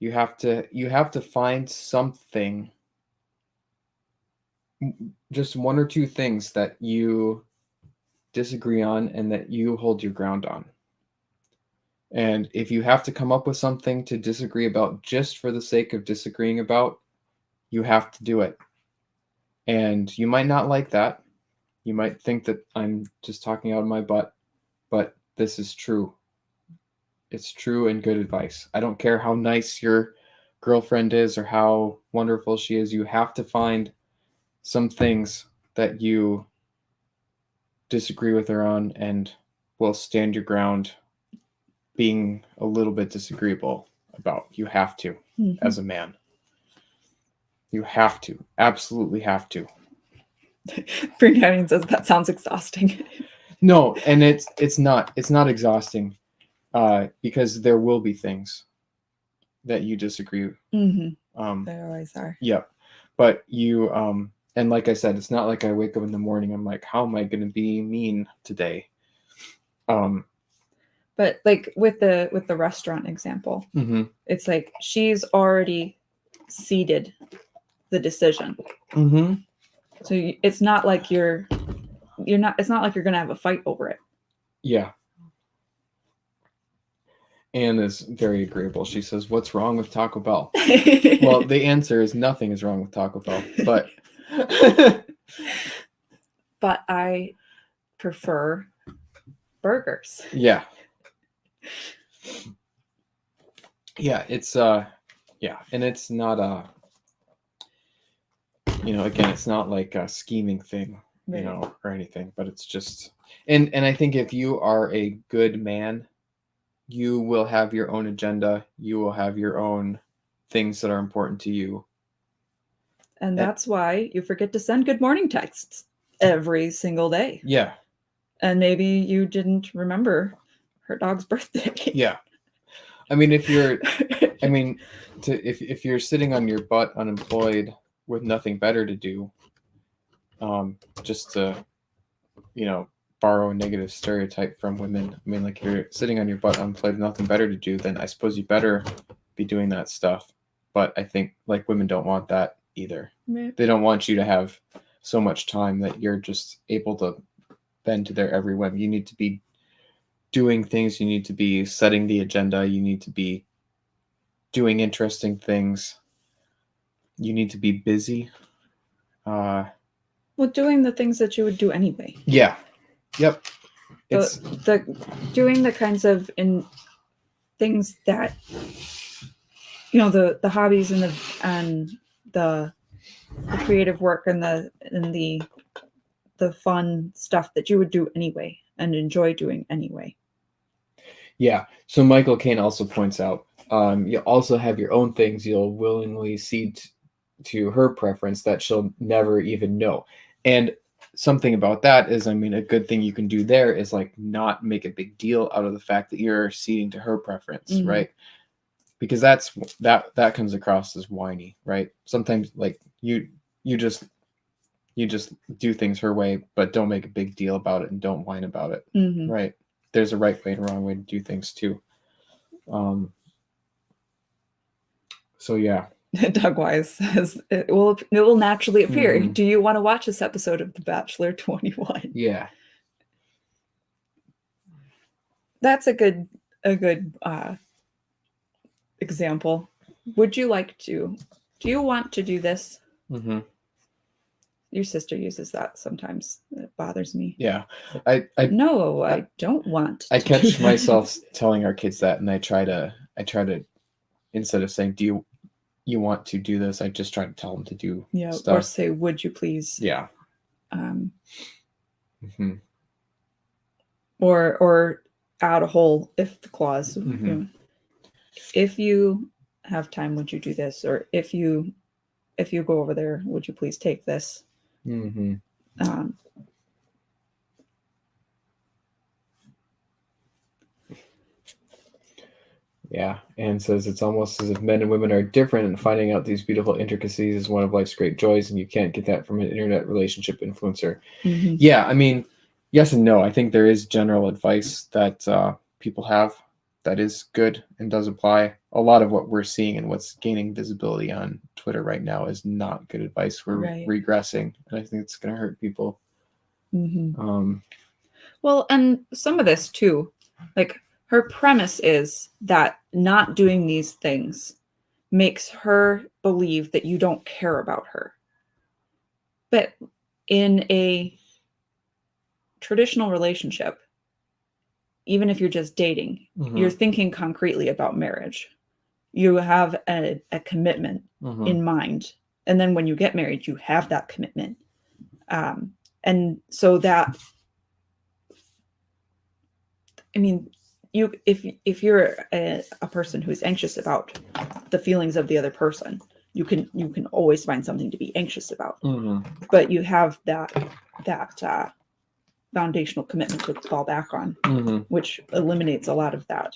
Speaker 2: You have to find something, just one or two things that you disagree on and that you hold your ground on. And if you have to come up with something to disagree about just for the sake of disagreeing about, you have to do it. And you might not like that. You might think that I'm just talking out of my butt, but this is true. It's true and good advice. I don't care how nice your girlfriend is or how wonderful she is. You have to find some things that you disagree with her on and will stand your ground being a little bit disagreeable about. You have to, as a man. You have to. Absolutely have to.
Speaker 1: Free Narnian says that sounds exhausting.
Speaker 2: No, and it's not exhausting. Because there will be things that you disagree.
Speaker 1: Mm-hmm. There always are.
Speaker 2: Yep. But you, and like I said, it's not like I wake up in the morning, I'm like, how am I going to be mean today?
Speaker 1: But like with the restaurant example, it's like she's already ceded the decision.
Speaker 2: Mm-hmm.
Speaker 1: So it's not like it's not like you're going to have a fight over it.
Speaker 2: Yeah. Anne is very agreeable. She says, what's wrong with Taco Bell? Well, the answer is nothing is wrong with Taco Bell, but
Speaker 1: but I prefer burgers.
Speaker 2: Yeah. Yeah, it's Yeah, and it's not a, again, it's not like a scheming thing,
Speaker 1: Right.
Speaker 2: or anything, but it's just, and I think if you are a good man, you will have your own agenda. You will have your own things that are important to you.
Speaker 1: And that's why you forget to send good morning texts every single day.
Speaker 2: Yeah.
Speaker 1: And maybe you didn't remember her dog's birthday.
Speaker 2: Yeah. I mean, if you're if you're sitting on your butt unemployed with nothing better to do, just to, borrow a negative stereotype from women. I mean, like, if you're sitting on your butt unemployed with nothing better to do, then I suppose you better be doing that stuff. But I think, like, women don't want that either.
Speaker 1: Right.
Speaker 2: They don't want you to have so much time that you're just able to bend to their every whim. You need to be doing things. You need to be setting the agenda. You need to be doing interesting things. You need to be busy.
Speaker 1: Well, doing the things that you would do anyway.
Speaker 2: Yeah. Yep.
Speaker 1: It's doing the kinds of things that, the hobbies and the creative work and the fun stuff that you would do anyway and enjoy doing anyway.
Speaker 2: Yeah. So Michael Caine also points out, you also have your own things you'll willingly cede to her preference that she'll never even know. And something about that is, I mean, a good thing you can do there is, like, not make a big deal out of the fact that you're ceding to her preference,
Speaker 1: Mhm.
Speaker 2: right? Because that comes across as whiny, right? Sometimes, like, you just do things her way, but don't make a big deal about it and don't whine about it,
Speaker 1: Mhm.
Speaker 2: right? There's a right way and a wrong way to do things too. So yeah.
Speaker 1: Doug Wise says it will naturally appear.
Speaker 2: Mhm.
Speaker 1: Do you want to watch this episode of The Bachelor 21?
Speaker 2: Yeah.
Speaker 1: That's a good example. Would you like to? Do you want to do this?
Speaker 2: Mm-hmm.
Speaker 1: Your sister uses that sometimes. It bothers me.
Speaker 2: Yeah.
Speaker 1: I don't want.
Speaker 2: I
Speaker 1: to
Speaker 2: catch
Speaker 1: do that.
Speaker 2: myself telling our kids that, and I try to instead of saying, "Do you want to do this?" I just try to tell them to do stuff.
Speaker 1: Or say, "Would you please?"
Speaker 2: Yeah. Mm-hmm.
Speaker 1: Or add a whole if clause.
Speaker 2: Mm-hmm.
Speaker 1: If you have time, would you do this? Or if you go over there, would you please take this?
Speaker 2: Mm-hmm. Yeah, and says it's almost as if men and women are different, and finding out these beautiful intricacies is one of life's great joys, and you can't get that from an internet relationship influencer.
Speaker 1: Mm-hmm.
Speaker 2: Yeah, I mean, yes and no. I think there is general advice that people have that is good and does apply. A lot of what we're seeing and what's gaining visibility on Twitter right now is not good advice. We're regressing, and I think it's going to hurt people.
Speaker 1: Mm-hmm. Well, and some of this too, like, her premise is that not doing these things makes her believe that you don't care about her. But in a traditional relationship, even if you're just dating, you're thinking concretely about marriage. You have a commitment in mind. And then when you get married, you have that commitment. And so that, I mean, if you're a person who's anxious about the feelings of the other person, you can always find something to be anxious about. But you have that foundational commitment to fall back on, which eliminates a lot of that.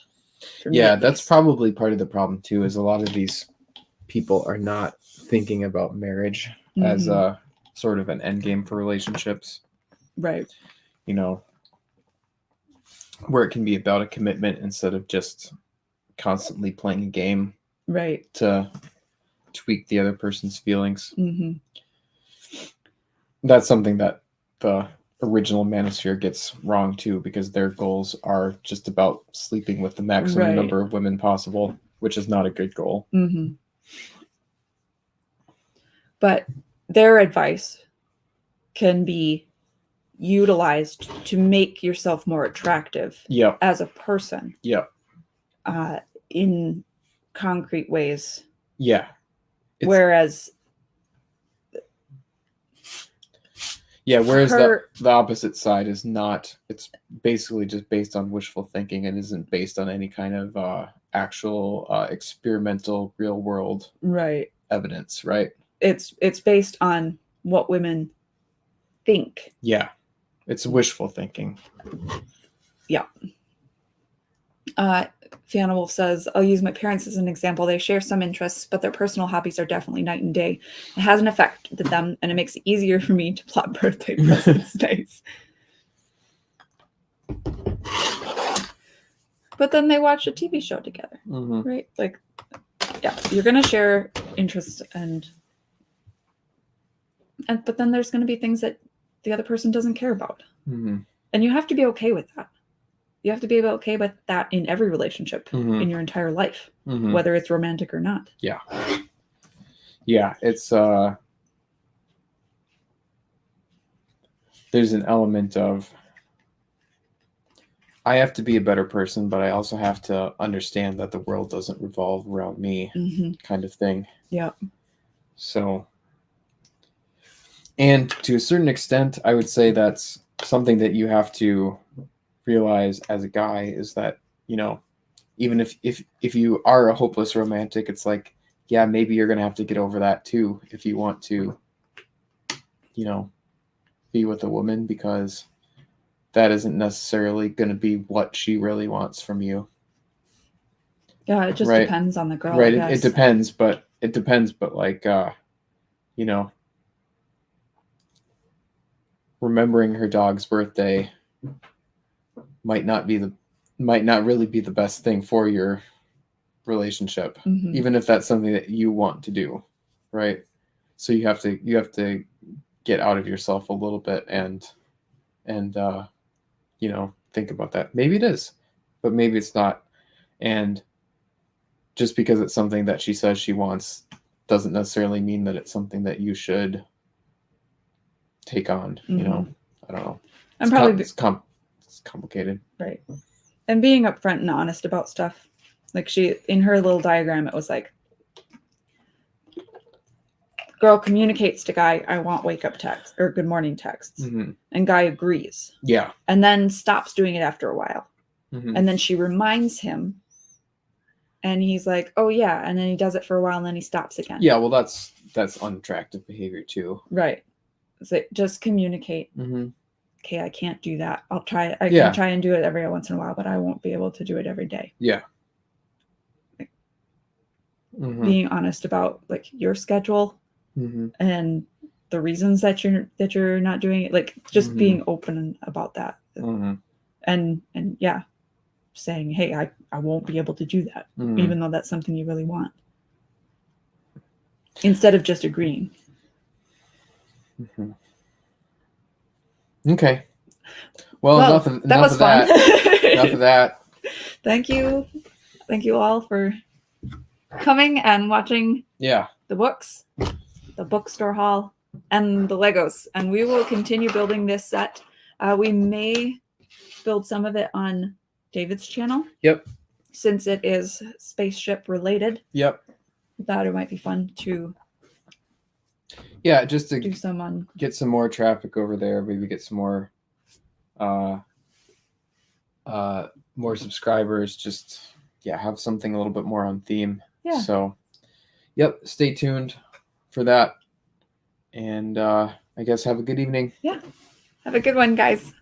Speaker 2: Yeah, that's probably part of the problem too, is a lot of these people are not thinking about marriage as a sort of an end game for relationships.
Speaker 1: Right.
Speaker 2: Where it can be about a commitment instead of just constantly playing a game.
Speaker 1: Right.
Speaker 2: To tweak the other person's feelings. That's something that the original Manosphere gets wrong too, because their goals are just about sleeping with the maximum number of women possible, which is not a good goal.
Speaker 1: But their advice can be utilized to make yourself more attractive as a person.
Speaker 2: Yep.
Speaker 1: In concrete ways
Speaker 2: Yeah.
Speaker 1: Whereas
Speaker 2: whereas
Speaker 1: her-
Speaker 2: the opposite side is not, it's basically just based on wishful thinking and isn't based on any kind of actual experimental real world
Speaker 1: right.
Speaker 2: evidence, right?
Speaker 1: It's based on what women think.
Speaker 2: Yeah. It's wishful thinking.
Speaker 1: Yeah. Fiona Wolf says, I'll use my parents as an example. They share some interests, but their personal hobbies are definitely night and day. It hasn't affected them, and it makes it easier for me to plot birthday presents days. But then they watch a TV show together, right? Like, yeah, you're going to share interests and but then there's going to be things that the other person doesn't care about. And you have to be okay with that. You have to be okay with that in every relationship in your entire life, whether it's romantic or not.
Speaker 2: Yeah. Yeah, it's there's an element of I have to be a better person, but I also have to understand that the world doesn't revolve around me, kind of thing.
Speaker 1: Yeah.
Speaker 2: So, and to a certain extent, I would say that's something that you have to realize as a guy is that, you know, even if you are a hopeless romantic, it's like, yeah, maybe you're going to have to get over that too if you want to, you know, be with a woman, because that isn't necessarily going to be what she really wants from you.
Speaker 1: Yeah, it just depends on the girl.
Speaker 2: Right. It depends, but like, you know, remembering her dog's birthday might not really be the best thing for your relationship, even if that's something that you want to do. Right. So you have to get out of yourself a little bit and you know, think about that. Maybe it is, but maybe it's not. And just because it's something that she says she wants doesn't necessarily mean that it's something that you should take on. You know, I don't know. It's complicated.
Speaker 1: Right. And being upfront and honest about stuff. Like in her little diagram, it was like, girl communicates to guy, I want wake up text or good morning texts. And guy agrees.
Speaker 2: Yeah.
Speaker 1: And then stops doing it after a while. And then she reminds him. And he's like, oh yeah. And then he does it for a while and then he stops again.
Speaker 2: Yeah, well that's unattractive behavior too.
Speaker 1: Right. So just communicate. Okay, I can't do that. I can try and do it every once in a while, but I won't be able to do it every day.
Speaker 2: Yeah.
Speaker 1: Like, being honest about like your schedule and the reasons that you're not doing it, like just being open about that. And yeah, saying, hey, I won't be able to do that, even though that's something you really want. Instead of just agreeing.
Speaker 2: Okay. Well, enough of that. Enough of that.
Speaker 1: Thank you all for coming and watching the books, the bookstore haul, and the Legos. And we will continue building this set. We may build some of it on David's channel.
Speaker 2: Yep.
Speaker 1: Since it is spaceship related.
Speaker 2: Yep.
Speaker 1: I thought it might be fun to
Speaker 2: just to
Speaker 1: do some
Speaker 2: get some more traffic over there, maybe get some more more subscribers, just have something a little bit more on theme. So stay tuned for that, and I guess have a good evening.
Speaker 1: Have a good one, guys.